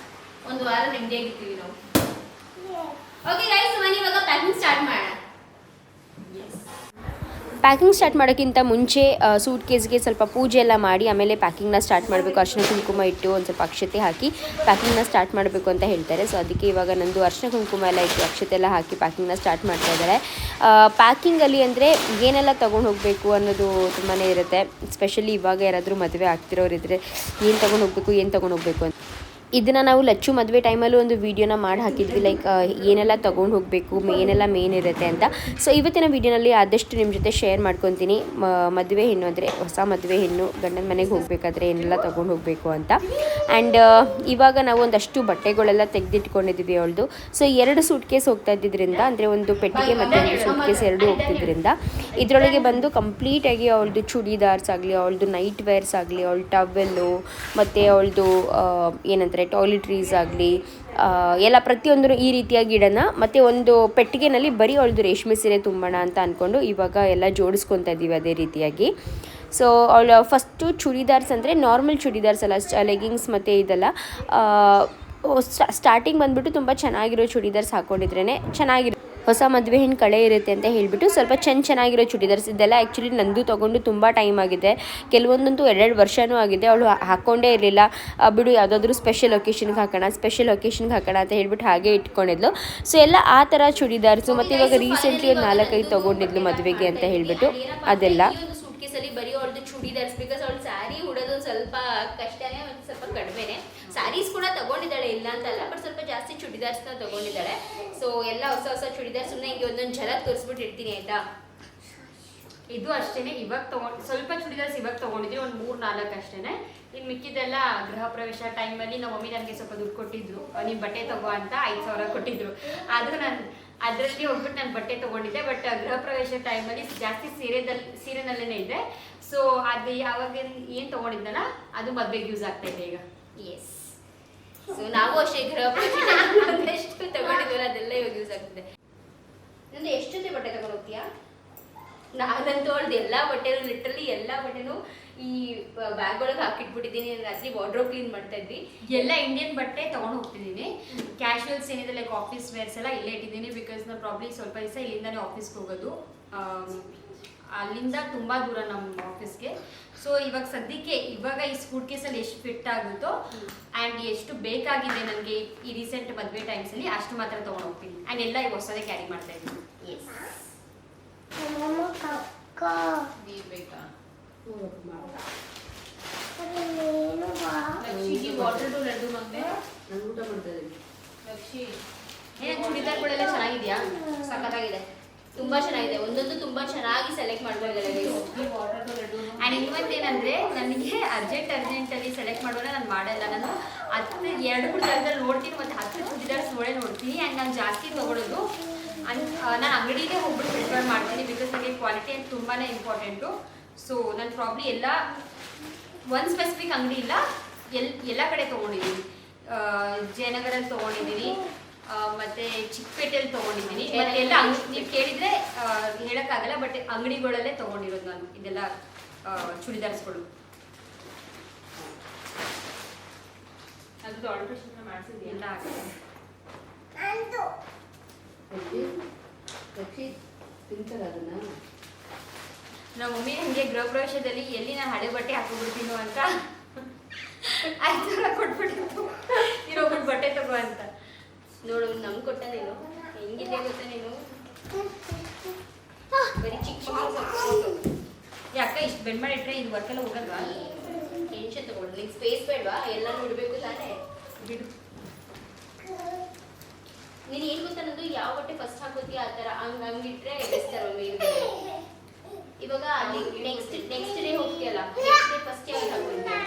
ಒಂದು ವಾರ ನೆಮ್ಮದಿಯಾಗಿರ್ತೀವಿ ನಾವು. ಓಕೆ ಗೈಸ್, ಬನ್ನಿ ಇವಾಗ ಪ್ಯಾಕಿಂಗ್ ಸ್ಟಾರ್ಟ್ ಮಾಡೋಣ. ಪ್ಯಾಕಿಂಗ್ ಸ್ಟಾರ್ಟ್ ಮಾಡೋಕ್ಕಿಂತ ಮುಂಚೆ ಸೂಟ್ ಕೇಸ್ಗೆ ಸ್ವಲ್ಪ ಪೂಜೆ ಎಲ್ಲ ಮಾಡಿ ಆಮೇಲೆ ಪ್ಯಾಕಿಂಗ್ನ ಸ್ಟಾರ್ಟ್ ಮಾಡಬೇಕು. ಅರಿಶಿನ ಕುಂಕುಮ ಇಟ್ಟು ಒಂದು ಸ್ವಲ್ಪ ಅಕ್ಷತೆ ಹಾಕಿ ಪ್ಯಾಕಿಂಗ್ನ ಸ್ಟಾರ್ಟ್ ಮಾಡಬೇಕು ಅಂತ ಹೇಳ್ತಾರೆ. ಸೊ ಅದಕ್ಕೆ ಇವಾಗ ನಂದು ಅರಿಶಿನ ಕುಂಕುಮ ಎಲ್ಲ ಇಟ್ಟು ಅಕ್ಷತೆ ಎಲ್ಲ ಹಾಕಿ ಪ್ಯಾಕಿಂಗ್ನ ಸ್ಟಾರ್ಟ್ ಮಾಡ್ತಾ ಇದ್ದಾರೆ. ಪ್ಯಾಕಿಂಗಲ್ಲಿ ಅಂದರೆ ಏನೆಲ್ಲ ತೊಗೊಂಡು ಹೋಗಬೇಕು ಅನ್ನೋದು ತುಂಬಾ ಇರುತ್ತೆ. ಸ್ಪೆಷಲಿ ಇವಾಗ ಯಾರಾದರೂ ಮದುವೆ ಆಗ್ತಿರೋರು ಇದ್ದರೆ ಏನು ತೊಗೊಂಡು ಹೋಗಬೇಕು ಅಂತ. ಇದನ್ನು ನಾವು ಲಚ್ಚು ಮದುವೆ ಟೈಮಲ್ಲೂ ಒಂದು ವೀಡಿಯೋನ ಮಾಡಿ ಹಾಕಿದ್ವಿ, ಲೈಕ್ ಏನೆಲ್ಲ ತೊಗೊಂಡು ಹೋಗಬೇಕು, ಏನೆಲ್ಲ ಮೇನ್ ಇರುತ್ತೆ ಅಂತ. ಸೊ ಇವತ್ತಿನ ವೀಡಿಯೋನಲ್ಲಿ ಆದಷ್ಟು ನಿಮ್ಮ ಜೊತೆ ಶೇರ್ ಮಾಡ್ಕೊತೀನಿ. ಮದುವೆ ಹೆಣ್ಣು ಅಂದರೆ ಹೊಸ ಮದುವೆ ಹೆಣ್ಣು ಗಂಡನ ಮನೆಗೆ ಹೋಗಬೇಕಾದ್ರೆ ಏನೆಲ್ಲ ತೊಗೊಂಡು ಹೋಗಬೇಕು ಅಂತ. ಆ್ಯಂಡ್ ಇವಾಗ ನಾವು ಒಂದಷ್ಟು ಬಟ್ಟೆಗಳೆಲ್ಲ ತೆಗೆದಿಟ್ಕೊಂಡಿದ್ದೀವಿ ಅವಳದು. ಸೊ 2 ಸೂಟ್ ಕೇಸ್ ಹೋಗ್ತಾ ಇದ್ದಿದ್ದರಿಂದ, ಅಂದರೆ ಒಂದು ಪೆಟ್ಟಿಗೆ ಮತ್ತು ಒಂದು ಸೂಟ್ ಕೇಸ್ 2 ಹೋಗ್ತಿದ್ದರಿಂದ ಇದರೊಳಗೆ ಬಂದು ಕಂಪ್ಲೀಟಾಗಿ ಅವಳದು ಚೂಡಿದಾರ್ಸ್ ಆಗಲಿ, ಅವಳದು ನೈಟ್ ವೇರ್ಸ್ ಆಗಲಿ, ಅವಳ ಟವೆಲ್ಲು ಮತ್ತು ಅವಳದು ಏನಂತಾರೆ ಟಾಯ್ಲೆಟ್ರೀಸ್ ಆಗಲಿ ಎಲ್ಲ ಪ್ರತಿಯೊಂದು ಈ ರೀತಿಯಾಗಿ ಇಡೋಣ. ಮತ್ತು ಒಂದು ಪೆಟ್ಟಿಗೆನಲ್ಲಿ ಬರೀ ಅವಳದು ರೇಷ್ಮೆ ಸೀರೆ ತುಂಬೋಣ ಅಂತ ಅಂದ್ಕೊಂಡು ಇವಾಗ ಎಲ್ಲ ಜೋಡಿಸ್ಕೊತಾ ಇದ್ದೀವಿ ಅದೇ ರೀತಿಯಾಗಿ. ಸೊ ಅವಳು ಫಸ್ಟು ಚೂಡಿದಾರ್ಸ್ ಅಂದರೆ ನಾರ್ಮಲ್ ಚೂಡಿದಾರ್ಸ್ ಅಲ್ಲ, ಲೆಗಿಂಗ್ಸ್ ಮತ್ತು ಇದೆಲ್ಲ ಸ್ಟಾರ್ಟಿಂಗ್ ಬಂದುಬಿಟ್ಟು ತುಂಬ ಚೆನ್ನಾಗಿರೋ ಚೂಡಿದಾರ್ಸ್ ಹಾಕ್ಕೊಂಡಿದ್ರೇ ಚೆನ್ನಾಗಿರೋ ಹೊಸ ಮದುವೆ ಹೆಣ್ಣು ಕಳೆ ಇರುತ್ತೆ ಅಂತ ಹೇಳಿಬಿಟ್ಟು ಸ್ವಲ್ಪ ಚೆನ್ನಾಗಿರೋ ಚೂಡಿದಾರ್ಸ್ ಇದೆಲ್ಲ ಆ್ಯಕ್ಚುಲಿ ನಂದು ತೊಗೊಂಡು ತುಂಬ ಟೈಮ್ ಆಗಿದೆ. ಕೆಲವೊಂದಂತೂ 2 ವರ್ಷವೂ ಆಗಿದೆ. ಅವಳು ಹಾಕ್ಕೊಂಡೇ ಇರಲಿಲ್ಲ. ಬಿಡು ಯಾವುದಾದ್ರೂ ಸ್ಪೆಷಲ್ ಒಕೇಶನ್ಗೆ ಹಾಕೋಣ ಅಂತ ಹೇಳ್ಬಿಟ್ಟು ಹಾಗೆ ಇಟ್ಕೊಂಡಿದ್ಲು. ಸೊ ಎಲ್ಲ ಆ ಥರ ಚೂಡಿದಾರ್ಸು ಮತ್ತು ಇವಾಗ ರೀಸೆಂಟ್ಲಿ ಒಂದು 4-5 ತೊಗೊಂಡಿದ್ಲು ಮದುವೆಗೆ ಅಂತ ಹೇಳಿಬಿಟ್ಟು ಅದೆಲ್ಲ. ಸೂಟ್ಕೇಸಲ್ಲಿ ಬರೀ ಅವಳದು ಚೂಡಿದಾರ್ಸ್, ಬಿಕಾಸ್ ಅವಳು ಸ್ಯಾರಿ ಉಡೋದು ಸ್ವಲ್ಪ ಕಷ್ಟನೇ ಮತ್ತು ಸ್ವಲ್ಪ ಕಡಿಮೆನೆ. ಸ್ಯಾರೀಸ್ ಕೂಡ ತಗೊಂಡಿದ್ದಾಳೆ, ಇಲ್ಲ ಅಂತಲ್ಲ, ಬಟ್ ಸ್ವಲ್ಪ ಜಾಸ್ತಿ ಚೂಡಿದಾರ್ಸ್ನ ತಗೊಂಡಿದ್ದಾಳೆ. ಸೊ ಎಲ್ಲ ಹೊಸ ಚೂಡಿದಾರ್ಸ್ ಹಿಂಗೆ ಒಂದೊಂದು ಝಲಕ್ ತೋರಿಸ್ಬಿಟ್ಟು ಇರ್ತೀನಿ ಆಯ್ತಾ. ಇದು ಅಷ್ಟೇನೆ, ಇವಾಗ ಸ್ವಲ್ಪ ಚೂಡಿದಾರ್ಸ್ ಇವಾಗ ತೊಗೊಂಡಿದ್ವಿ, ಒಂದು 3-4 ಅಷ್ಟೇನೆ. ಇನ್ನು ಮಿಕ್ಕಿದೆಲ್ಲ ಗೃಹ ಪ್ರವೇಶ ಟೈಮಲ್ಲಿ ನಮ್ಮ ಮಮ್ಮಿ ನನಗೆ ಸ್ವಲ್ಪ ದುಡ್ಡು ಕೊಟ್ಟಿದ್ರು, ನೀವು ಬಟ್ಟೆ ತಗೋ ಅಂತ 5,000 ಕೊಟ್ಟಿದ್ರು. ಅದು ನಾನು ಅದರಲ್ಲಿ ಹೋಗ್ಬಿಟ್ಟು ನಾನು ಬಟ್ಟೆ ತೊಗೊಂಡಿದ್ದೆ. ಬಟ್ ಗೃಹ ಪ್ರವೇಶ ಟೈಮಲ್ಲಿ ಜಾಸ್ತಿ ಸೀರೆನಲ್ಲೇ ಇದೆ. ಸೊ ಅದು ಯಾವಾಗ ಏನು ತೊಗೊಂಡಿದ್ದಲ್ಲ ಅದು ಮದುವೆಗೆ ಯೂಸ್ ಆಗ್ತಾ ಇದೆ ಈಗ. ಎಸ್, ಸೊ ನಾವು ಅಷ್ಟೇ ಗೃಹ ಪ್ರವೇಶ ಎಷ್ಟು ತಗೊಂಡಿದ್ವಲ್ಲ ಅದೆಲ್ಲ ಇವಾಗ ಯೂಸ್ ಆಗ್ತಿದೆ. ನಂದು ಎಷ್ಟು ಜೊತೆ ಬಟ್ಟೆ ತಗೊಂಡು ಹೋಗ್ತೀಯಾ? ನಾನಂತೂ ಅವಳ್ದು ಎಲ್ಲ ಬಟ್ಟೆನೂ ಲಿಟ್ರಲಿ ಎಲ್ಲ ಬಟ್ಟೆನೂ ಈ ಬ್ಯಾಗ್ ಒಳಗೆ ಹಾಕಿಟ್ಬಿಟ್ಟಿದ್ದೀನಿ. ರಾತ್ರಿ ವಾರ್ಡ್ರೋಬ್ ಕ್ಲೀನ್ ಮಾಡ್ತಾ ಇದ್ವಿ. ಎಲ್ಲ ಇಂಡಿಯನ್ ಬಟ್ಟೆ ತೊಗೊಂಡು ಹೋಗ್ತಿದ್ದೀನಿ. ಕ್ಯಾಶುವಲ್ಸ್ ಏನಿದೆ ಲೈಕ್ ಆಫೀಸ್ ವೇರ್ಸ್ ಎಲ್ಲ ಇಲ್ಲೇ ಇಟ್ಟಿದ್ದೀನಿ. ಬಿಕಾಸ್ ನಾನು ಪ್ರಾಬ್ಲಿ ಸ್ವಲ್ಪ ದಿವಸ ಇಲ್ಲಿಂದಾನೇ ಆಫೀಸ್ಗೆ ಹೋಗೋದು, ಅಲ್ಲಿಂದ ತುಂಬ ದೂರ ನಮ್ಮ ಆಫೀಸ್ಗೆ. ಸೊ ಇವಾಗ ಸದ್ಯಕ್ಕೆ ಇವಾಗ ಈ ಸೂಟ್ ಕೇಸಲ್ಲಿ ಎಷ್ಟು ಫಿಟ್ ಆಗುತ್ತೋ ಆ್ಯಂಡ್ ಎಷ್ಟು ಬೇಕಾಗಿದೆ ನನಗೆ ಈ ರೀಸೆಂಟ್ ಮದುವೆ ಟೈಮ್ಸಲ್ಲಿ ಅಷ್ಟು ಮಾತ್ರ ತೊಗೊಂಡು ಹೋಗ್ತೀನಿ. ಆ್ಯಂಡ್ ಎಲ್ಲ ಈಗ ಹೊಸದೇ ಕ್ಯಾರಿ ಮಾಡ್ತಾ ಇದ್ದೀನಿ. ಎಸ್, ಊಟ ಮಾಡ್ತಾ ಇದ್ದೀನಿ. ಚೂಡಿದಾರ್ಗಳೆಲ್ಲ ಚೆನ್ನಾಗಿದೆಯಾ? ಸಖತ್ತಾಗಿದೆ, ತುಂಬಾ ಚೆನ್ನಾಗಿದೆ. ಒಂದೊಂದು ತುಂಬಾ ಚೆನ್ನಾಗಿ ಸೆಲೆಕ್ಟ್ ಮಾಡ್ಕೊಂಡಿದ್ದಾರೆ. ಆ್ಯಂಡ್ ಇನ್ನೊಂದೇನಂದ್ರೆ ನನಗೆ ಅರ್ಜೆಂಟಲ್ಲಿ ಸೆಲೆಕ್ಟ್ ಮಾಡೋಣ ನಾನು ಮಾಡಲ್ಲ. ನಾನು 2-3 ಜಾಗದಲ್ಲಿ ನೋಡ್ತೀನಿ ಮತ್ತು 10 ಚೂಡಿದಾರ್ಸ್ ನೋಡ್ತೀನಿ. ಆ್ಯಂಡ್ ನಾನು ಜಾಸ್ತಿ ತೊಗೊಳೋದು ನಾನು ಅಂಗಡಿಗೆ ಹೋಗ್ಬಿಟ್ಟು ಪ್ರಿಫರ್ ಮಾಡ್ತೀನಿ. ಬಿಕಾಸ್ ನನಗೆ ಕ್ವಾಲಿಟಿ ಅಂತ ತುಂಬಾ ಇಂಪಾರ್ಟೆಂಟು. ಸೊ ನಾನು ಪ್ರಾಬ್ಲಿ ಎಲ್ಲ ಒಂದು ಸ್ಪೆಸಿಫಿಕ್ ಅಂಗಡಿ ಇಲ್ಲ, ಎಲ್ಲ ಕಡೆ ತೊಗೊಂಡಿದ್ದೀನಿ. ಜಯನಗರಲ್ಲಿ ತೊಗೊಂಡಿದ್ದೀನಿ, ಮತ್ತು ಚಿಕ್ಕಪೇಟೆಯಲ್ಲಿ ತೊಗೊಂಡಿದ್ದೀನಿ. ಮತ್ತು ಎಲ್ಲ ನೀವು ಕೇಳಿದರೆ ಹೇಳೋಕ್ಕಾಗಲ್ಲ, ಬಟ್ ಅಂಗಡಿಗಳಲ್ಲೇ ತೊಗೊಂಡಿರೋದು ನಾನು ಇದೆಲ್ಲ ಚೂಡಿದಾರ್ಸ್ಗಳು. ಅದು ಆಲ್ಟ್ರೇಷನ್ ಮಾಡಿಸಿದ್ವಿ ಎಲ್ಲ ಆಗಿದೆ. ತಿಂತಾರೆ ಅದನ್ನ. ನಮ್ಮ ಮಮ್ಮಿ ನನಗೆ ಗೃಹ ಪ್ರವೇಶದಲ್ಲಿ ಎಲ್ಲಿ ನಾನು ಹಳೆ ಬಟ್ಟೆ ಹಾಕೊಂಡ್ಬಿಡ್ತೀನೋ ಅಂತ 5,000 ಕೊಟ್ಬಿಟ್ಟಿತ್ತು, ನೀನೊಬ್ಬರು ಬಟ್ಟೆ ತಗೋ ಅಂತ. ನೋಡು, ನಮ್ಗೆ ಕೊಟ್ಟ ನೀನು ಹೆಂಗಿದೆ ಗೊತ್ತಾ, ನೀನು ಬರೀ ಚಿಕ್ಕ ಯಾಕ ಇಷ್ಟು ಬೆಂಡ್ ಮಾಡಿಟ್ರೆ ಇದು ವರ್ಕೆಲ್ಲ ಹೋಗಲ್ವಾ? ಟೆನ್ಷನ್ ತಗೊಂಡು ನಿಂಗೆ ಸ್ಪೇಸ್ ಬೇಡವಾ? ಎಲ್ಲನೂ ಇಡಬೇಕು ತಾನೇ, ಬಿಡು. ನೀನು ಏನು ಗೊತ್ತಾ, ನಂದು ಯಾವ ಬಟ್ಟೆ ಫಸ್ಟ್ ಹಾಕೋತೀಯ ಆ ಥರ ಹಂಗಿಟ್ರೆ ಬೆಸ್ತಾರ ಮಮ್ಮಿ. ಇವಾಗ ನೆಕ್ಸ್ಟ್ ಡೇ ಹೋಗ್ತೀಯಲ್ಲ, ನೆಕ್ಸ್ಟ್ ಡೇ ಫಸ್ಟ್ ಯಾವ್ದು ಹಾಕೋತೀಯ?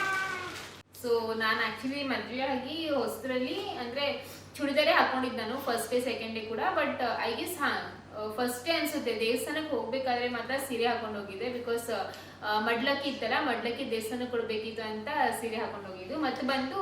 ಸೊ ನಾನು ಆ್ಯಕ್ಚುಲಿ ಮದುವೆ ಆಗಿ ಹೊಸದ್ರಲ್ಲಿ ಅಂದರೆ ಚೂಡಿದಾರೇ ಹಾಕೊಂಡಿದ್ದು ನಾನು ಫಸ್ಟ್ ಡೇ ಸೆಕೆಂಡ್ ಡೇ ಕೂಡ. But I guess first day ಅನಿಸುತ್ತೆ ದೇವಸ್ಥಾನಕ್ಕೆ ಹೋಗ್ಬೇಕಾದ್ರೆ ಮಾತ್ರ ಸೀರೆ ಹಾಕೊಂಡು ಹೋಗಿದ್ದೆ. ಬಿಕಾಸ್ ಮಡ್ಲಕ್ಕಿ ಇತ್ತಲ್ಲ, ಮಡ್ಲಕ್ಕಿ ದೇವಸ್ಥಾನಕ್ಕೆ ಕೊಡಬೇಕಿತ್ತು ಅಂತ ಸೀರೆ ಹಾಕೊಂಡು ಹೋಗಿದ್ದು. ಮತ್ತು ಬಂದು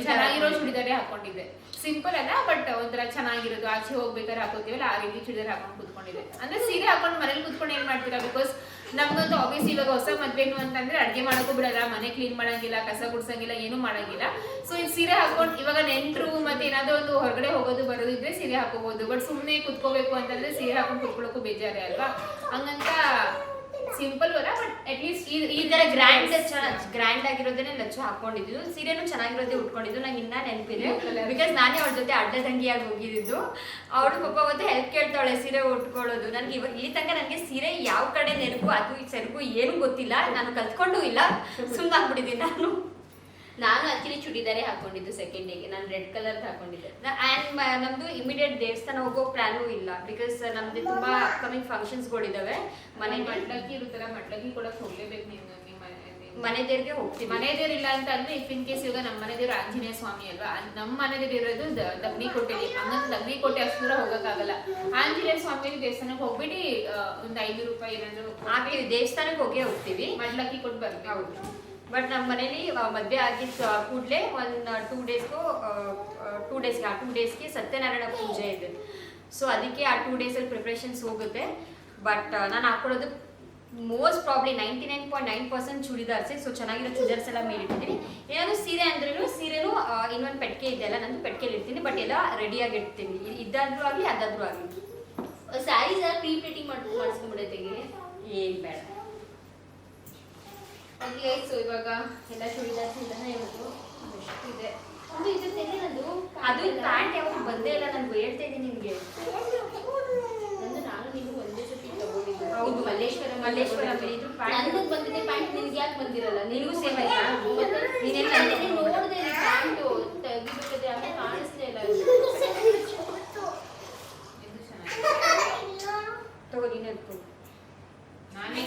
ಚೆನ್ನಾಗಿರೋ ಚೂಡಿದಾರೇ ಹಾಕೊಂಡಿದ್ದೆ. ಸಿಂಪಲ್ ಅಲ್ಲ, ಬಟ್ ಒಂಥರ ಚೆನ್ನಾಗಿರೋದು. ಆಚೆ ಹೋಗ್ಬೇಕಾದ್ರೆ ಹಾಕೋತೀವಲ್ಲ ಆ ರೀತಿ ಚೂಡಿದಾರ್ ಹಾಕೊಂಡು ಕೂತ್ಕೊಂಡಿದ್ದೆ. ಅಂದರೆ ಸೀರೆ ಹಾಕೊಂಡು ಮನೇಲಿ ಕೂತ್ಕೊಂಡು ಏನು ಮಾಡ್ತೀರಾ? ಬಿಕಾಸ್ ನಮ್ಗಂತೂ ಆಬ್ವಿಯಸ್ ಇವಾಗ ಹೊಸ ಮದ್ವೆನು ಅಂತಂದ್ರೆ ಅಡ್ಗೆ ಮಾಡೋಕ್ಕೂ ಬಿಡಲ್ಲ, ಮನೆ ಕ್ಲೀನ್ ಮಾಡಂಗಿಲ್ಲ, ಕಸ ಗುಡ್ಸಂಗಿಲ್ಲ, ಏನು ಮಾಡಂಗಿಲ್ಲ. ಸೊ ಈ ಸೀರೆ ಹಾಕೊಂಡು ಇವಾಗ ನೆಂಟ್ರು ಮತ್ತೆ ಏನಾದ್ರು ಒಂದು ಹೊರಗಡೆ ಹೋಗೋದು ಬರೋದು ಇದ್ರೆ ಸೀರೆ ಹಾಕೋಬಹುದು. ಬಟ್ ಸುಮ್ಮನೆ ಕುತ್ಕೋಬೇಕು ಅಂತಂದ್ರೆ ಸೀರೆ ಹಾಕೊಂಡು ಕುತ್ಕೊಳ್ಳೋಕ್ಕೂ ಬೇಜಾರೇ ಅಲ್ವಾ, ಹಂಗಂತ ಸಿಂಪಲ್ ಅಲ್ಲ. ಬಟ್ ಅಟ್ ಲೀಸ್ಟ್ ಈ ತರ ಗ್ರ್ಯಾಂಡ್ ಆಗಿರೋದನ್ನೇ ಲಚ್ಚು ಹಾಕೊಂಡಿದ್ದು. ಸೀರೆನೂ ಚೆನ್ನಾಗಿರೋದೇ ಉಟ್ಕೊಂಡಿದ್ದು. ನಂಗೆ ಇನ್ನ ನೆನಪಿದೆ, ಬಿಕಾಸ್ ನಾನೇ ಅವ್ರ ಜೊತೆ ಅಡ್ಡದಂಗಿಯಾಗಿ ಹೋಗಿದ್ದು. ಅವಳು ಪಾಪ ಅವತ್ತು ಹೆಲ್ಪ್ ಕೇಳ್ತಾವಳೆ ಸೀರೆ ಉಟ್ಕೊಳ್ಳೋದು. ನನಗೆ ಇವಾಗ ಇಲ್ಲಿ ತನಕ ನನಗೆ ಸೀರೆ ಯಾವ ಕಡೆ ನೆನಪು ಅದು ಈ ಸೆರಗು ಏನು ಗೊತ್ತಿಲ್ಲ, ನಾನು ಕಲ್ತ್ಕೊಂಡು ಇಲ್ಲ, ಸುಮ್ಮನಾಗ್ಬಿಟ್ಟಿದ್ದೀನಿ ನಾನು ಆಕ್ಚುಲಿ ಚೂಡಿದಾರೆ ಹಾಕೊಂಡಿದ್ದು ಸೆಕೆಂಡ್ ಡೇಗೆ, ನಾನು ರೆಡ್ ಕಲರ್ ಹಾಕೊಂಡಿದ್ದೆ. ಆ್ಯಂಡ್ ನಮ್ದು ಇಮಿಡಿಯೇಟ್ ದೇವಸ್ಥಾನ ಹೋಗೋ ಪ್ಲಾನು ಇಲ್ಲ, ಬಿಕಾಸ್ ನಮ್ದು ತುಂಬಾ ಅಪ್ಕಮಿಂಗ್ ಫಂಕ್ಷನ್ಸ್ಗಳಿದಾವೆ. ಮನೆ ಮಡ್ಲಕ್ಕಿ ಇರುತ್ತಲ್ಲ, ಮಡ್ಲಕ್ಕಿ ಕೊಡಕ್ ಹೋಗ್ಲೇಬೇಕು ನೀವು. ಮನೆ ದೇವ್ರಿಗೆ ಹೋಗ್ತೀವಿ. ಮನೆ ದೇವ್ರು ಇಲ್ಲ ಅಂತ ಅಂದ್ರೆ ಇಫ್ ಇನ್ ಕೇಸ್ ಇವಾಗ ನಮ್ಮ ಮನೆ ದೇವ್ರು ಆಂಜನೇಯ ಸ್ವಾಮಿ ಅಲ್ವಾ, ನಮ್ಮ ಮನೆ ದೇವ್ರು ಇರೋದು ದಗ್ನಿಕೋಟೆಲಿ. ಹಂಗಂತ ದಗ್ನಿಕೋಟೆ ಅಷ್ಟು ದೂರ ಹೋಗಕ್ಕಾಗಲ್ಲ. ಆಂಜನೇಯ ಸ್ವಾಮಿ ದೇವಸ್ಥಾನಕ್ಕೆ ಹೋಗ್ಬಿಟ್ಟು ಒಂದು 500 ರೂಪಾಯಿ ಏನಾದ್ರು ಹಾಗೆ ದೇವಸ್ಥಾನಕ್ಕೆ ಹೋಗ್ತೀವಿ, ಮಡ್ಲಕ್ಕಿ ಕೊಟ್ಟು ಬರ್ತೀವಿ. ಹೌದು. ಬಟ್ ನಮ್ಮ ಮನೇಲಿ ಮದುವೆ ಆಗಿದ್ದ ಕೂಡಲೇ ಒಂದು 2 ಡೇಸ್ಗೆ ಸತ್ಯನಾರಾಯಣ ಪೂಜೆ ಇದೆ. ಸೊ ಅದಕ್ಕೆ ಆ 2 ಡೇಸಲ್ಲಿ ಪ್ರಿಪ್ರೇಷನ್ಸ್ ಹೋಗುತ್ತೆ. ಬಟ್ ನಾನು ಹಾಕೊಳ್ಳೋದು ಮೋಸ್ಟ್ ಪ್ರಾಬ್ಲಿ 99.9% ಚೂಡಿದಾರ್ಸೆ. ಸೊ ಚೆನ್ನಾಗಿರೋ ಚೂಡಿದಾರ್ಸ್ ಎಲ್ಲ ಮೇಲಿಟ್ಟಿದ್ದೀನಿ. ಏನಾದರೂ ಸೀರೆ ಅಂದ್ರೂ ಸೀರೆನೂ ಇನ್ನೊಂದು ಪೆಟ್ಟಿಗೆ ಇದೆಯಲ್ಲ, ನಂದು ಪೆಟ್ಟಿಗೆಲಿ ಇರ್ತೀನಿ. ಬಟ್ ಎಲ್ಲ ರೆಡಿಯಾಗಿ ಇಡ್ತೀನಿ, ಇದ್ದಾದ್ರೂ ಆಗಲಿ ಅದಾದ್ರೂ ಆಗಲಿ. ಸ್ಯಾರೀಸ್ ಪ್ರೀ ಪ್ಲೇಟಿಂಗ್ ಮಾಡಿಸ್ಕೊಂಡ್ಬಿಡತ್ತೆಗೆ ಏನು ಬೇಡ. ಓಕೆ, ಸೊ ಇವಾಗ ಎಲ್ಲ ಚೂಡಿದಾರ್ಸ್ ಇಲ್ಲ ಇವತ್ತು ಇದೆ. ಅದು ಪ್ಯಾಂಟ್ ಯಾವಾಗ ಬಂದೇ ಇಲ್ಲ, ನಾನು ಹೇಳ್ತಾ ಇದ್ದೀನಿ ನಿಮಗೆ. ನಾನು ನೀವು ಒಂದೇ ಸತಿ ತಗೊಂಡಿದ್ದು. ಹೌದು, ಮಲ್ಲೇಶ್ವರ ಇದು ಪ್ಯಾಂಟ್ ಬಂದಿದೆ. ಪ್ಯಾಂಟ್ ನಿನ್ಗೆ ಯಾಕೆ ಬಂದಿರಲ್ಲ? ನಿನಗೂ ಸೇಮ್ ಆಯ್ತಾ? ನೀನೇನು ನೋಡಿದೆ ಪ್ಯಾಂಟು ತೆಗಿಬೇಕಾದ್ರೆ ಆಮೇಲೆ ಕಾಣಿಸ್ಲೇ ಇಲ್ಲ. ಇದು ಚೆನ್ನಾಗಿದೆ. ತಗೋ ನೀನು ನಾನೇ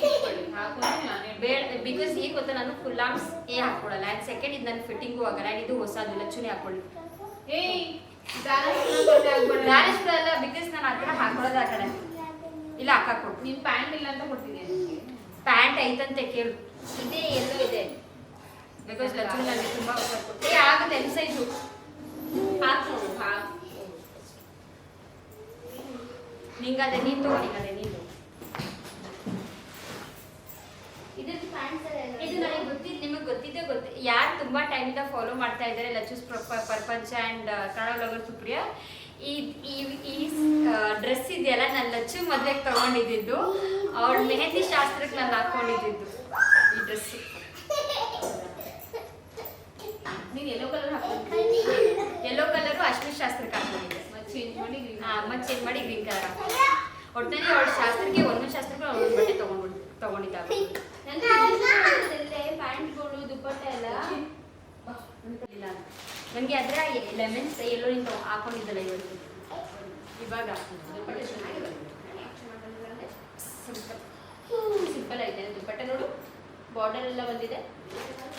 ಹಾಕೊಂಡು ನಾನೇ ಬೇಡ. ಬಿಕಾಸ್ ಈಗ ಗೊತ್ತಾ, ನಾನು ಫುಲ್ ಆರ್ಮ್ಸ್ ಹಾಕೊಳ್ಳಲ್ಲ. ಆ್ಯಂಡ್ ಸೆಕೆಂಡ್ ಇದು ನನ್ನ ಫಿಟ್ಟಿಂಗು ಆಗಲ್ಲ. ಆ್ಯಂಡ್ ಇದು ಹೊಸದು ಲಚ್ಚುನೇ ಹಾಕೊಳ್ಳಿ. ಮ್ಯಾರೇಜ್ ಅಲ್ಲ, ಬಿಕಾಸ್ ನಾನು ಆ ಕಡೆ ಹಾಕೊಳ್ಳೋದು ಆ ಕಡೆ ಇಲ್ಲ. ಹಾಕಾಕೊಡು. ನಿನ್ ಪ್ಯಾಂಟ್ ಇಲ್ಲ ಅಂತ ಕೊಡ್ತೀನಿ ನನಗೆ. ಪ್ಯಾಂಟ್ ಐತಂತೆ ಕೇಳು. ಇದೆ, ಎಲ್ಲೋ ಇದೆ. ಬಿಕಾಸ್ ಲಚ್ಚು ನನಗೆ ತುಂಬ ಹೊಸ ಕೊಟ್ಟು ಆಗುತ್ತೆ. ಎಮ್ ಸೈಜು ಹಾಕು. ನಿಂಗದೆ ನೀನು ತಗೋ, ನಿಂಗದೆ ನೀನು. ಇದ್ರದ್ದು ಪ್ಯಾಂಟ್ಸ್ ಇದು ನನಗೆ ಗೊತ್ತಿದ್ದು, ನಿಮಗೆ ಗೊತ್ತಿದ್ದೇ ಯಾರು ತುಂಬಾ ಟೈಮಿಂದ ಫಾಲೋ ಮಾಡ್ತಾ ಇದ್ದಾರೆ ಲಚ್ಚೂಸ್ ಪ್ರಪಂಚ ಆ್ಯಂಡ್ ಕನ್ನಡ ಬ್ಲಾಗರ್ ಸುಪ್ರಿಯಾ, ಈ ಡ್ರೆಸ್ ಇದೆಯಲ್ಲ ನಾನು ಲಚ್ಚು ಮದುವೆಗೆ ತಗೊಂಡಿದ್ದು. ಅವಳ ಮೆಹಂದಿ ಶಾಸ್ತ್ರಕ್ಕೆ ನಾನು ಹಾಕೊಂಡಿದ್ದು ಈ ಡ್ರೆಸ್. ನೀನು ಯೆಲ್ಲೋ ಕಲರ್ ಹಾಕೊಂಡು ಯೆಲ್ಲೋ ಕಲರು ಅಶ್ವಿನಿ ಶಾಸ್ತ್ರಕ್ಕೆ ಹಾಕೊಂಡಿದ್ದೆ. ಮತ್ತೆ ಚೇಂಜ್ ಮಾಡಿ ಮತ್ತೆ ಚೇಂಜ್ ಮಾಡಿ ಗ್ರೀನ್ ಕಲರ್ ಹಾಕೊಂಡು ಒಟ್ಟಿನಲ್ಲಿ ಅವಳ ಶಾಸ್ತ್ರಕ್ಕೆ ಒಂದೊಂದು ಶಾಸ್ತ್ರಕ್ಕೆ ಒಂದೊಂದು ಬಟ್ಟೆ ತಗೊಂಡಿದ್ದಾಗ ಪ್ಯಾಂಟ್ಗಳು ದುಪ್ಪಟ್ಟ ಎಲ್ಲ ಇಲ್ಲ. ನನಗೆ ಅದರ ಲೆಮನ್ಸ್ ಎಲ್ಲೋ ನಿಂತು ಹಾಕೊಂಡಿದ್ದಲ್ಲ ಇವತ್ತು. ಇವಾಗ ಸಿಂಪಲ್ ಐತೆ ದುಪ್ಪಟ್ಟ ನೋಡು, ಬಾರ್ಡರ್ ಎಲ್ಲ ಬಂದಿದೆ.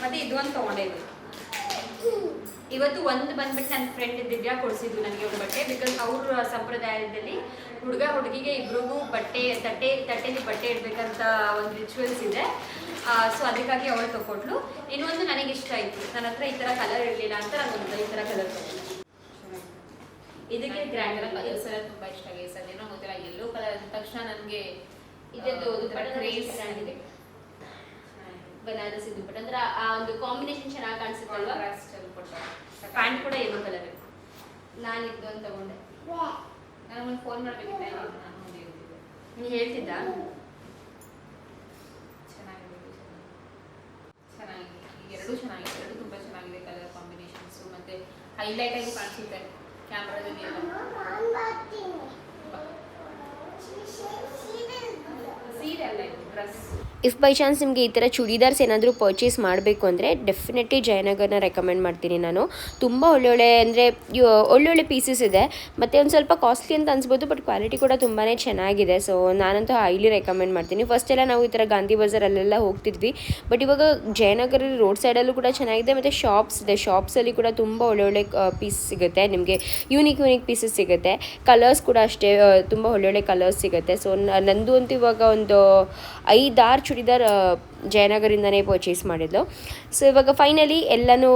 ಮತ್ತೆ ಇದು ಒಂದು ತಗೊಂಡೆ. ಇವತ್ತು ಒಂದು ಬಂದ್ಬಿಟ್ಟು ನನ್ನ ಫ್ರೆಂಡ್ ದಿವ್ಯಾ ಕೊಡಿಸಿದ್ದು ನನಗೆ ಒಂದು ಬಟ್ಟೆ. ಬಿಕಾಸ್ ಅವ್ರ ಸಂಪ್ರದಾಯದಲ್ಲಿ ಹುಡುಗ ಹುಡುಗಿಗೆ ಇಬ್ರಿಗೂ ತಟ್ಟೆಲಿ ಬಟ್ಟೆ ಇಡಬೇಕಂತ ಒಂದು ರಿಚುವಲ್ಸ್ ಇದೆ. ಸೊ ಅದಕ್ಕಾಗಿ ಅವಳು ತಗೊಟ್ಲು. ಇನ್ನೊಂದು ನನಗೆ ಇಷ್ಟ ಆಯಿತು, ನನ್ನ ಹತ್ರ ಈ ಥರ ಕಲರ್ ಇರಲಿಲ್ಲ ಅಂತ ನಾನು ಈ ಥರ ಕಲರ್ ತಗೊಂಡೆ. ಇದಕ್ಕೆ ಗ್ರ್ಯಾಂಡ್ ಕಲರ್ಸ್ ಎಲ್ಲ ತುಂಬ ಇಷ್ಟ ಆಗಿದೆ. ಅದೇನೋ ಗೊತ್ತಿಲ್ಲ, ಯೆಲ್ಲೋ ಕಲರ್ ಅಂದ ತಕ್ಷಣ ನನಗೆ ಇದದ್ದು ದುಪ್ಪಟ್ಟ ಆಗಿದೆ. ಬನಾರಸಿ ದುಪ್ಪಟ್ಟ ಅಂದ್ರೆ ಆ ಒಂದು ಕಾಂಬಿನೇಷನ್ ಚೆನ್ನಾಗಿ ಕಾಣಿಸುತ್ತಲ್ವಾ. ಪ್ಯಾಂಟ್ ಕೂಡ ಯೆಲ್ಲೋ ಕಲರ್. ನಾನು ಇದು ಅಂತ ತಗೊಂಡೆ. ನನಗೊಂದು ಫೋನ್ ಮಾಡಬೇಕಿತ್ತು, ನಾನು ನೀನು ಹೇಳ್ತಿದ್ದ. ಚೆನ್ನಾಗಿದೆ, ಎರಡೂ ಚೆನ್ನಾಗಿದೆ. ಎರಡು ತುಂಬ ಚೆನ್ನಾಗಿದೆ ಕಲರ್ ಕಾಂಬಿನೇಷನ್ಸು. ಮತ್ತು ಹೈಲೈಟ್ ಆಗಿ ಕಾಣಿಸುತ್ತೆ ಕ್ಯಾಮ್ರಾದಲ್ಲಿ ಎಲ್ಲ. ಸೀರೆ ಅಲ್ಲ ಇದು, ಡ್ರೆಸ್. ಇಫ್ ಬೈ ಚಾನ್ಸ್ ನಿಮಗೆ ಈ ಥರ ಚೂಡಿದಾರ್ಸ್ ಏನಾದರೂ ಪರ್ಚೇಸ್ ಮಾಡಬೇಕು ಅಂದರೆ ಡೆಫಿನೆಟ್ಲಿ ಜಯನಗರನ ರೆಕಮೆಂಡ್ ಮಾಡ್ತೀನಿ ನಾನು. ತುಂಬ ಒಳ್ಳೊಳ್ಳೆ ಅಂದರೆ ಒಳ್ಳೊಳ್ಳೆ ಪೀಸಸ್ ಇದೆ. ಮತ್ತು ಒಂದು ಸ್ವಲ್ಪ ಕಾಸ್ಟ್ಲಿ ಅಂತ ಅನ್ಸ್ಬೋದು, ಬಟ್ ಕ್ವಾಲಿಟಿ ಕೂಡ ತುಂಬಾ ಚೆನ್ನಾಗಿದೆ. ಸೊ ನಾನಂತೂ ಹೈಲಿ ರೆಕಮೆಂಡ್ ಮಾಡ್ತೀನಿ. ಫಸ್ಟ್ ಎಲ್ಲ ನಾವು ಈ ಥರ ಗಾಂಧಿ ಬಜಾರಲ್ಲೆಲ್ಲ ಹೋಗ್ತಿದ್ವಿ, ಬಟ್ ಇವಾಗ ಜಯನಗರ ರೋಡ್ ಸೈಡಲ್ಲೂ ಕೂಡ ಚೆನ್ನಾಗಿದೆ. ಮತ್ತು ಶಾಪ್ಸ್ ಇದೆ, ಶಾಪ್ಸಲ್ಲಿ ಕೂಡ ತುಂಬ ಒಳ್ಳೊಳ್ಳೆ ಪೀಸ್ ಸಿಗುತ್ತೆ ನಿಮಗೆ. ಯೂನಿಕ್ ಪೀಸಸ್ ಸಿಗುತ್ತೆ. ಕಲರ್ಸ್ ಕೂಡ ಅಷ್ಟೇ ತುಂಬ ಒಳ್ಳೊಳ್ಳೆ ಕಲರ್ಸ್ ಸಿಗುತ್ತೆ. ಸೊ ನಂದು ಅಂತೂ ಇವಾಗ ಒಂದು 5-6 ಚೂಡಿದಾರ್ ಜಯನಗರಿಂದನೇ ಪರ್ಚೇಸ್ ಮಾಡಿದ್ಲು. ಸೊ ಇವಾಗ ಫೈನಲಿ ಎಲ್ಲನೂ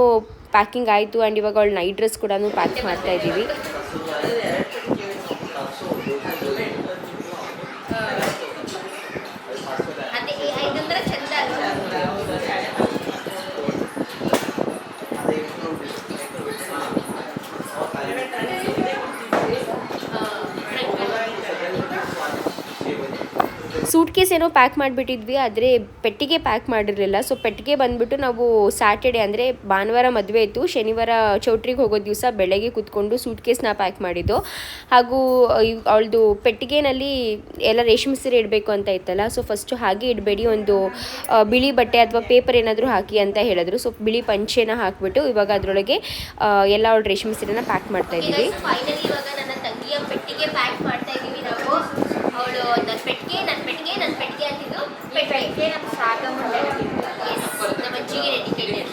ಪ್ಯಾಕಿಂಗ್ ಆಯಿತು. ಆ್ಯಂಡ್ ಇವಾಗ ಅವಳು ನೈಟ್ ಡ್ರೆಸ್ ಕೂಡ ಪ್ಯಾಕ್ ಮಾಡ್ತಾ ಇದ್ದೀವಿ. ಅದೇ ಸೂಟ್ ಕೇಸ್ ಏನೋ ಪ್ಯಾಕ್ ಮಾಡಿಬಿಟ್ಟಿದ್ವಿ, ಆದರೆ ಪೆಟ್ಟಿಗೆ ಪ್ಯಾಕ್ ಮಾಡಿರಲಿಲ್ಲ. ಸೊ ಪೆಟ್ಟಿಗೆ ಬಂದುಬಿಟ್ಟು ನಾವು ಸ್ಯಾಟರ್ಡೆ ಅಂದರೆ ಭಾನುವಾರ ಮದುವೆ ಇತ್ತು, ಶನಿವಾರ ಚೌಟ್ರಿಗೆ ಹೋಗೋ ದಿವಸ ಬೆಳಗ್ಗೆ ಕೂತ್ಕೊಂಡು ಸೂಟ್ ಕೇಸ್ನ ಪ್ಯಾಕ್ ಮಾಡಿದ್ದು. ಹಾಗೂ ಅವಳದು ಪೆಟ್ಟಿಗೆನಲ್ಲಿ ಎಲ್ಲ ರೇಷ್ಮೆ ಸೀರೆ ಇಡಬೇಕು ಅಂತ ಇತ್ತಲ್ಲ, ಸೊ ಫಸ್ಟು ಹಾಗೆ ಇಡಬೇಡಿ, ಒಂದು ಬಿಳಿ ಬಟ್ಟೆ ಅಥವಾ ಪೇಪರ್ ಏನಾದರೂ ಹಾಕಿ ಅಂತ ಹೇಳಿದ್ರು. ಸೊ ಬಿಳಿ ಪಂಚೆನ ಹಾಕಿಬಿಟ್ಟು ಇವಾಗ ಅದರೊಳಗೆ ಎಲ್ಲ ಅವಳು ರೇಷ್ಮೆ ಸೀರೆನ ಪ್ಯಾಕ್ ಮಾಡ್ತಾ ಇದ್ದೀವಿ. ಫೈನಲಿ ಇವಾಗ ನನ್ನ ತಂಗಿಯ ಪೆಟ್ಟಿಗೆ ಪ್ಯಾಕ್ ಮಾಡ್ತಾ ಇದ್ದೀವಿ ನಾವು. ಅವಳು ನನ್ನ ಪೆಟ್ಟಿಗೆ ಅಂತಿದ್ದು ಪೆಟ್ಟಿಗೆ ನಮ್ಮ ಸಾಗಮುಂಡೆ ನಮ್ಮ ಅಜ್ಜಿಗೆ ಡೆಡಿಕೇಟೆಡ್.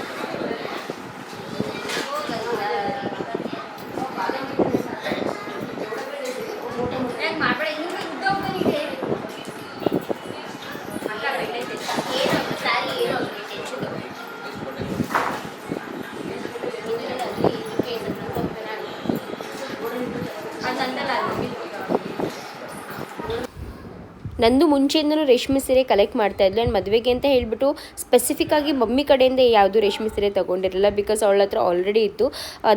ಮಾಡ್ಬೇಡ ಇನ್ನೂ ಉದ್ದೋಗ್ತಾನಿದೆ ಏನೋ ಸ್ಯಾರಿ ಏನೋ ಟೆನ್ಷನ್ ನಂದು ಮುಂಚೆಯಿಂದಲೂ ರೇಷ್ಮೆ ಸೀರೆ ಕಲೆಕ್ಟ್ ಮಾಡ್ತಾ ಇದ್ಲು. ಆ್ಯಂಡ್ ಮದುವೆಗೆ ಅಂತ ಹೇಳಿಬಿಟ್ಟು ಸ್ಪೆಸಿಫಿಕ್ಕಾಗಿ ಮಮ್ಮಿ ಕಡೆಯಿಂದ ಯಾವುದು ರೇಷ್ಮೆ ಸೀರೆ ತೊಗೊಂಡಿರಲಿಲ್ಲ, ಬಿಕಾಸ್ ಅವಳ ಹತ್ರ ಆಲ್ರೆಡಿ ಇತ್ತು.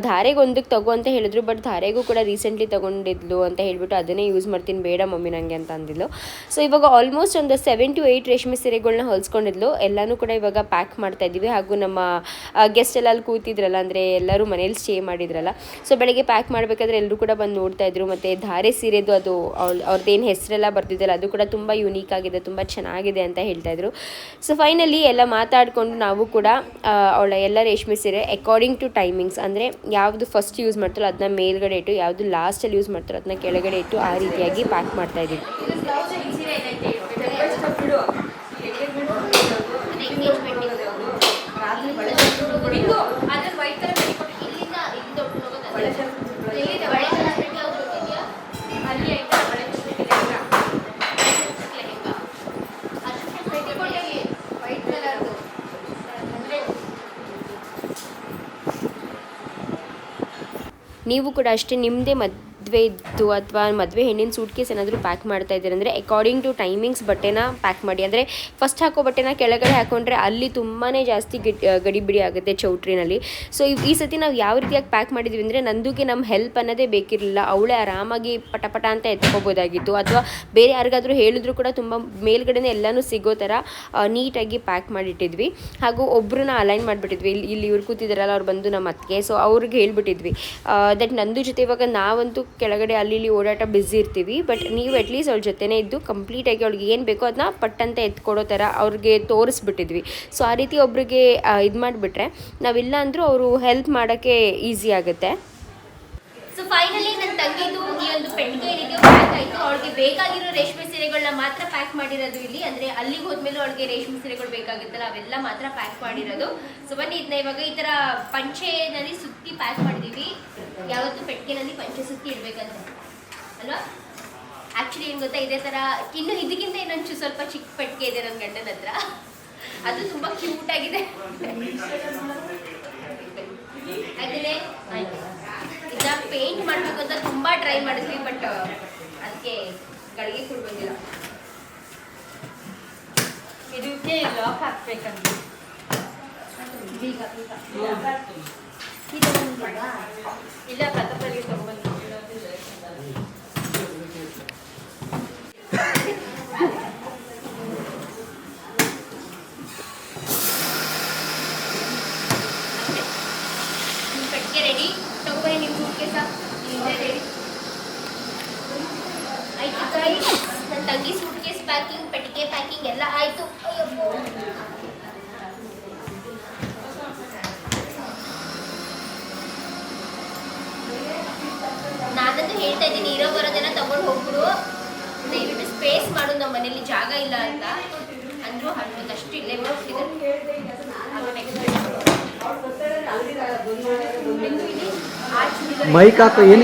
ಧಾರೆಗೆ ಒಂದಕ್ಕೆ ತಗೋ ಅಂತ ಹೇಳಿದ್ರು, ಬಟ್ ಧಾರೆಗೂ ಕೂಡ ರೀಸೆಂಟ್ಲಿ ತೊಗೊಂಡಿದ್ಲು ಅಂತ ಹೇಳಿಬಿಟ್ಟು ಅದನ್ನೇ ಯೂಸ್ ಮಾಡ್ತೀನಿ, ಬೇಡ ಮಮ್ಮಿ ನನಗೆ ಅಂತ ಅಂದಿದ್ಲು. ಸೊ ಇವಾಗ ಆಲ್ಮೋಸ್ಟ್ ಒಂದು 7 to 8 ರೇಷ್ಮೆ ಸೀರೆಗಳನ್ನ ಹೊಲಿಸ್ಕೊಂಡಿದ್ಲು. ಎಲ್ಲನೂ ಕೂಡ ಇವಾಗ ಪ್ಯಾಕ್ ಮಾಡ್ತಾ ಇದ್ದೀವಿ. ಹಾಗೂ ನಮ್ಮ ಗೆಸ್ಟ್ ಎಲ್ಲ ಅಲ್ಲಿ ಕೂತಿದ್ರಲ್ಲ, ಅಂದರೆ ಎಲ್ಲರೂ ಮನೇಲಿ ಸ್ಟೇ ಮಾಡಿದ್ರಲ್ಲ, ಸೊ ಬೆಳಗ್ಗೆ ಪ್ಯಾಕ್ ಮಾಡಬೇಕಾದ್ರೆ ಎಲ್ಲರೂ ಕೂಡ ಬಂದು ನೋಡ್ತಾ ಇದ್ರು. ಮತ್ತು ಧಾರೆ ಸೀರೆದು ಅದು ಅವ್ರದ್ದೇನು ಹೆಸರೆಲ್ಲ ಬರ್ತಿದ್ದಲ್ಲ, ಅದು ಕೂಡ ತುಂಬ ಯೂನೀಕ್ ಆಗಿದೆ, ತುಂಬ ಚೆನ್ನಾಗಿದೆ ಅಂತ ಹೇಳ್ತಾ ಇದ್ರು. ಸೊ ಫೈನಲಿ ಎಲ್ಲ ಮಾತಾಡಿಕೊಂಡು ನಾವು ಕೂಡ ಅವಳ ಎಲ್ಲ ರೇಷ್ಮೆ ಸೀರೆ ಅಕಾರ್ಡಿಂಗ್ ಟು ಟೈಮಿಂಗ್ಸ್, ಅಂದರೆ ಯಾವುದು ಫಸ್ಟ್ ಯೂಸ್ ಮಾಡ್ತಾರೋ ಅದನ್ನ ಮೇಲ್ಗಡೆ ಇಟ್ಟು, ಯಾವುದು ಲಾಸ್ಟಲ್ಲಿ ಯೂಸ್ ಮಾಡ್ತಾರೋ ಅದನ್ನ ಕೆಳಗಡೆ ಇಟ್ಟು ಆ ರೀತಿಯಾಗಿ ಪ್ಯಾಕ್ ಮಾಡ್ತಾ ಇದ್ದೀವಿ. ನೀವು ಕೂಡ ಅಷ್ಟೇ ನಿಮ್ಮದೇ ಮದುವೆ ಇದ್ದು ಅಥವಾ ಮದುವೆ ಹೆಣ್ಣಿನ ಸೂಟ್ ಕೇಸ್ ಏನಾದರೂ ಪ್ಯಾಕ್ ಮಾಡ್ತಾ ಇದ್ದೀರ ಅಂದರೆ ಅಕಾರ್ಡಿಂಗ್ ಟು ಟೈಮಿಂಗ್ಸ್ ಬಟ್ಟೆನ ಪ್ಯಾಕ್ ಮಾಡಿ. ಅಂದರೆ ಫಸ್ಟ್ ಹಾಕೋ ಬಟ್ಟೆನ ಕೆಳಗಡೆ ಹಾಕೊಂಡ್ರೆ ಅಲ್ಲಿ ತುಂಬಾ ಜಾಸ್ತಿ ಗಡಿಬಿಡಿ ಆಗುತ್ತೆ ಚೌಟ್ರಿನಲ್ಲಿ. ಸೊ ಈ ಸತಿ ನಾವು ಯಾವ ರೀತಿಯಾಗಿ ಪ್ಯಾಕ್ ಮಾಡಿದ್ವಿ ಅಂದರೆ, ನಂದುಗೆ ನಮ್ಮ ಹೆಲ್ಪ್ ಅನ್ನೋದೇ ಬೇಕಿರಲಿಲ್ಲ, ಅವಳೇ ಆರಾಮಾಗಿ ಪಟ ಅಂತ ಎತ್ಕೋಬೋದಾಗಿತ್ತು. ಅಥವಾ ಬೇರೆ ಯಾರಿಗಾದರೂ ಹೇಳಿದ್ರು ಕೂಡ ತುಂಬ ಮೇಲ್ಗಡೆನೇ ಎಲ್ಲನೂ ಸಿಗೋ ಥರ ನೀಟಾಗಿ ಪ್ಯಾಕ್ ಮಾಡಿಟ್ಟಿದ್ವಿ. ಹಾಗೂ ಒಬ್ಬರನ್ನ ಅಲೈನ್ ಮಾಡಿಬಿಟ್ಟಿದ್ವಿ. ಇಲ್ಲಿ ಇವ್ರು ಕೂತಿದ್ದಾರಲ್ಲ, ಅವ್ರು ಬಂದು ನಮ್ಮ ಅತ್ತಿಗೆ. ಸೊ ಅವ್ರಿಗೆ ಹೇಳ್ಬಿಟ್ಟಿದ್ವಿ ದಟ್ ನಂದು ಜೊತೆ ಇವಾಗ ನಾವಂತೂ ಕೆಳಗಡೆ ಅಲ್ಲಿ ಓಡಾಟ ಬ್ಯುಸಿ ಇರ್ತೀವಿ, ಬಟ್ ನೀವು ಅಟ್ಲೀಸ್ಟ್ ಅವ್ರ ಜೊತೆನೇ ಇದ್ದು ಕಂಪ್ಲೀಟಾಗಿ ಅವ್ಳಿಗೆ ಏನು ಬೇಕೋ ಅದನ್ನ ಪಟ್ಟಂತೆ ಎತ್ಕೊಡೋ ಥರ ಅವ್ರಿಗೆ ತೋರಿಸ್ಬಿಟ್ಟಿದ್ವಿ. ಸೊ ಆ ರೀತಿ ಒಬ್ರಿಗೆ ಇದು ಮಾಡಿಬಿಟ್ರೆ ನಾವಿಲ್ಲ ಅಂದರೂ ಅವರು ಹೆಲ್ಪ್ ಮಾಡೋಕ್ಕೆ ಈಸಿ ಆಗುತ್ತೆ. ಸೊ ಫೈನಲಿ ನನ್ನ ತಂಗಿದು ಈ ಒಂದು ಪೆಟ್ಟಿಗೆ ಏನಿದೆಯೋ ಪ್ಯಾಕ್ ಆಯಿತು. ಅವಳಿಗೆ ಬೇಕಾಗಿರೋ ರೇಷ್ಮೆ ಸೀರೆಗಳನ್ನ ಮಾತ್ರ ಪ್ಯಾಕ್ ಮಾಡಿರೋದು ಇಲ್ಲಿ. ಅಂದರೆ ಅಲ್ಲಿಗೆ ಹೋದ್ಮೇಲೆ ಅವಳಿಗೆ ರೇಷ್ಮೆ ಸೀರೆಗಳು ಬೇಕಾಗುತ್ತಲ್ಲ, ಅವೆಲ್ಲ ಮಾತ್ರ ಪ್ಯಾಕ್ ಮಾಡಿರೋದು. ಸೊ ಬನ್ನಿ ಇದನ್ನ ಇವಾಗ ಈ ಥರ ಪಂಚೆನಲ್ಲಿ ಸುತ್ತಿ ಪ್ಯಾಕ್ ಮಾಡಿದ್ದೀವಿ. ಯಾವತ್ತೂ ಪೆಟ್ಟಿಗೆನಲ್ಲಿ ಪಂಚೆ ಸುತ್ತಿ ಇಡಬೇಕಂತ ಅಲ್ವಾ? ಆ್ಯಕ್ಚುಲಿ ಏನು ಗೊತ್ತಾ, ಇದೇ ಥರ ಇನ್ನು ಇದಕ್ಕಿಂತ ಇನ್ನೊಂಚು ಸ್ವಲ್ಪ ಚಿಕ್ಕ ಪೆಟ್ಟಿಗೆ ಇದೆ ನನ್ನ ಗಂಡನ ಹತ್ರ, ಅದು ತುಂಬ ಕ್ಯೂಟ್ ಆಗಿದೆ. ಯಾಕಂದರೆ ಇದನ್ನ ಪೇಂಟ್ ಮಾಡಬೇಕು ಅಂತ ತುಂಬ ಟ್ರೈ ಮಾಡಿದ್ವಿ, ಬಟ್ ಅದಕ್ಕೆ ಗಳಿಗೆ ಕೂಡ ಬಂದಿಲ್ಲ. ಇದಕ್ಕೆ ಲಾಕ್ ಹಾಕ್ಬೇಕಂತ ಇಲ್ಲ ಪ್ರತಾಪಲ್ಲಿ ತಗೊಂಡ್ಬಂದು ಪೆಟ್ಟಿಗೆ ರೆಡಿ. ತಗೋಬನ್ನಿ ನಿಮ್ಮ ಸೂಟ್ಕೇಸ ರೆಡಿ ಆಯ್ತು ಗೈಸ್. ನನ್ನ ತಂಗಿ ಸೂಟ್ಕೇಸ್ ಪ್ಯಾಕಿಂಗ್, ಪೆಟ್ಟಿಗೆ ಪ್ಯಾಕಿಂಗ್ ಎಲ್ಲ ಆಯಿತು. ನಾನಂತೂ ಹೇಳ್ತಾ ಇದ್ದೀನಿ, ಇರೋ ಬರೋದೆಲ್ಲ ತಗೊಂಡು ಹೋಗ್ಬಿಡು, ದಯವಿಟ್ಟು ಸ್ಪೇಸ್ ಮಾಡು, ನಮ್ಮ ಮನೇಲಿ ಜಾಗ ಇಲ್ಲ ಅಂತ ಅಂದರೂ ಅಷ್ಟು ಇಲ್ಲೇ ಹೋಗ್ತಿದ್ದಾರೆ. ಮೈಕ್ ಹಾಕೋ ಏನು.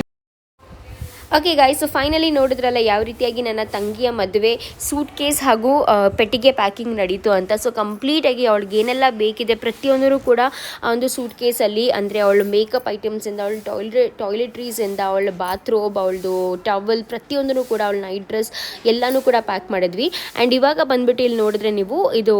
ಓಕೆ ಗಾಯ್ಸ್, ಸೊ ಫೈನಲಿ ನೋಡಿದ್ರಲ್ಲ ಯಾವ ರೀತಿಯಾಗಿ ನನ್ನ ತಂಗಿಯ ಮದುವೆ ಸೂಟ್ ಕೇಸ್ ಹಾಗೂ ಪೆಟ್ಟಿಗೆ ಪ್ಯಾಕಿಂಗ್ ನಡೀತು ಅಂತ. ಸೊ ಕಂಪ್ಲೀಟಾಗಿ ಅವಳಿಗೆ ಏನೆಲ್ಲ ಬೇಕಿದೆ ಪ್ರತಿಯೊಂದರೂ ಕೂಡ ಆ ಒಂದು ಸೂಟ್ ಕೇಸಲ್ಲಿ, ಅಂದರೆ ಅವಳು ಮೇಕಪ್ ಐಟಮ್ಸಿಂದ, ಅವಳು ಟಾಯ್ಲೆಟ್ರೀಸಿಂದ, ಅವಳ ಬಾತ್ರೂಬ್, ಅವಳದು ಟವಲ್, ಪ್ರತಿಯೊಂದೂ ಕೂಡ ಅವಳ ನೈಟ್ ಡ್ರೆಸ್ ಎಲ್ಲನೂ ಕೂಡ ಪ್ಯಾಕ್ ಮಾಡಿದ್ವಿ. ಆ್ಯಂಡ್ ಇವಾಗ ಬಂದುಬಿಟ್ಟು ಇಲ್ಲಿ ನೋಡಿದ್ರೆ ನೀವು ಇದು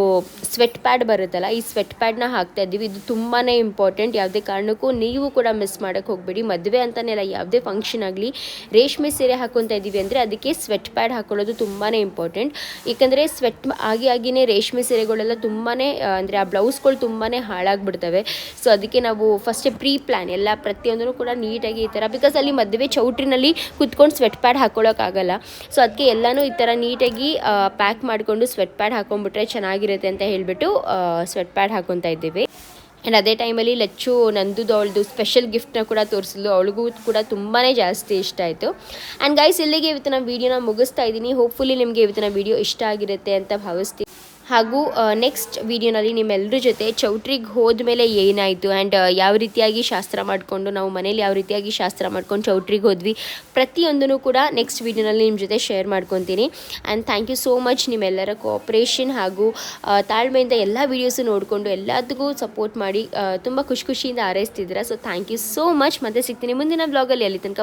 ಸ್ವೆಟ್ ಪ್ಯಾಡ್ ಬರುತ್ತಲ್ಲ, ಈ ಸ್ವೆಟ್ ಪ್ಯಾಡ್ನ ಹಾಕ್ತಾ ಇದ್ದೀವಿ. ಇದು ತುಂಬಾ ಇಂಪಾರ್ಟೆಂಟ್, ಯಾವುದೇ ಕಾರಣಕ್ಕೂ ನೀವು ಕೂಡ ಮಿಸ್ ಮಾಡೋಕ್ಕೆ ಹೋಗಬೇಡಿ. ಮದುವೆ ಅಂತಲೇ ಯಾವುದೇ ಫಂಕ್ಷನ್ ಆಗಲಿ ರೇಷ್ಮೆ ಸೀರೆ ಹಾಕ್ಕೊತಾ ಇದ್ದೀವಿ ಅಂದರೆ ಅದಕ್ಕೆ ಸ್ವೆಟ್ ಪ್ಯಾಡ್ ಹಾಕೊಳ್ಳೋದು ತುಂಬಾ ಇಂಪಾರ್ಟೆಂಟ್. ಏಕೆಂದರೆ ಸ್ವೆಟ್ ಆಗಿನೇ ರೇಷ್ಮೆ ಸೀರೆಗಳೆಲ್ಲ ತುಂಬಾ ಅಂದರೆ ಆ ಬ್ಲೌಸ್ಗಳು ತುಂಬಾ ಹಾಳಾಗ್ಬಿಡ್ತವೆ. ಸೊ ಅದಕ್ಕೆ ನಾವು ಫಸ್ಟೇ ಪ್ರೀ ಪ್ಲ್ಯಾನ್ ಎಲ್ಲ ಪ್ರತಿಯೊಂದೂ ಕೂಡ ನೀಟಾಗಿ ಈ ಥರ, ಬಿಕಾಸ್ ಅಲ್ಲಿ ಮದುವೆ ಚೌಟ್ರಿನಲ್ಲಿ ಕುತ್ಕೊಂಡು ಸ್ವೆಟ್ ಪ್ಯಾಡ್ ಹಾಕ್ಕೊಳ್ಳೋಕ್ಕಾಗಲ್ಲ. ಸೊ ಅದಕ್ಕೆ ಎಲ್ಲನೂ ಈ ಥರ ನೀಟಾಗಿ ಪ್ಯಾಕ್ ಮಾಡಿಕೊಂಡು ಸ್ವೆಟ್ ಪ್ಯಾಡ್ ಹಾಕೊಂಡ್ಬಿಟ್ರೆ ಚೆನ್ನಾಗಿರುತ್ತೆ ಅಂತ ಹೇಳಿಬಿಟ್ಟು ಸ್ವೆಟ್ ಪ್ಯಾಡ್ ಹಾಕ್ಕೊತಾ ಇದ್ದೀವಿ. ಆ್ಯಂಡ್ ಅದೇ ಟೈಮಲ್ಲಿ ಲಚ್ಚು ನಂದು ಅವಳದು ಸ್ಪೆಷಲ್ ಗಿಫ್ಟ್ನ ಕೂಡ ತೋರಿಸಿದ್ಲು, ಅವಳಿಗೂ ಕೂಡ ತುಂಬಾ ಜಾಸ್ತಿ ಇಷ್ಟ ಆಯಿತು. ಆ್ಯಂಡ್ ಗೈಸ್, ಇಲ್ಲಿಗೆ ಇವತ್ತಿನ ವೀಡಿಯೋನ ಮುಗಿಸ್ತಾ ಇದ್ದೀನಿ. ಹೋಪ್ಫುಲಿ ನಿಮಗೆ ಇವತ್ತಿನ ವೀಡಿಯೋ ಇಷ್ಟ ಆಗಿರುತ್ತೆ ಅಂತ ಭಾವಿಸ್ತೀನಿ. ಹಾಗೂ ನೆಕ್ಸ್ಟ್ ವೀಡಿಯೋನಲ್ಲಿ ನಿಮ್ಮೆಲ್ಲರ ಜೊತೆ ಚೌಟ್ರಿಗೆ ಹೋದ್ಮೇಲೆ ಏನಾಯಿತು ಆ್ಯಂಡ್ ಯಾವ ರೀತಿಯಾಗಿ ಶಾಸ್ತ್ರ ಮಾಡಿಕೊಂಡು ನಾವು ಮನೇಲಿ ಯಾವ ರೀತಿಯಾಗಿ ಶಾಸ್ತ್ರ ಮಾಡ್ಕೊಂಡು ಚೌಟ್ರಿಗೆ ಹೋದ್ವಿ ಪ್ರತಿಯೊಂದೂ ಕೂಡ ನೆಕ್ಸ್ಟ್ ವೀಡಿಯೋನಲ್ಲಿ ನಿಮ್ಮ ಜೊತೆ ಶೇರ್ ಮಾಡ್ಕೊತೀನಿ. And thank you so much ನಿಮ್ಮೆಲ್ಲರ ಕೋಆಪ್ರೇಷನ್ ಹಾಗೂ ತಾಳ್ಮೆಯಿಂದ ಎಲ್ಲ ವೀಡಿಯೋಸು ನೋಡಿಕೊಂಡು ಎಲ್ಲದಕ್ಕೂ ಸಪೋರ್ಟ್ ಮಾಡಿ ತುಂಬ ಖುಷಿಯಿಂದ ಹಾರೈಸ್ತಿದ್ದೀರಾ. So thank you so much. ಮತ್ತೆ ಸಿಗ್ತೀನಿ ಮುಂದಿನ ಬ್ಲಾಗಲ್ಲಿ. ಅಲ್ಲಿ ತನಕ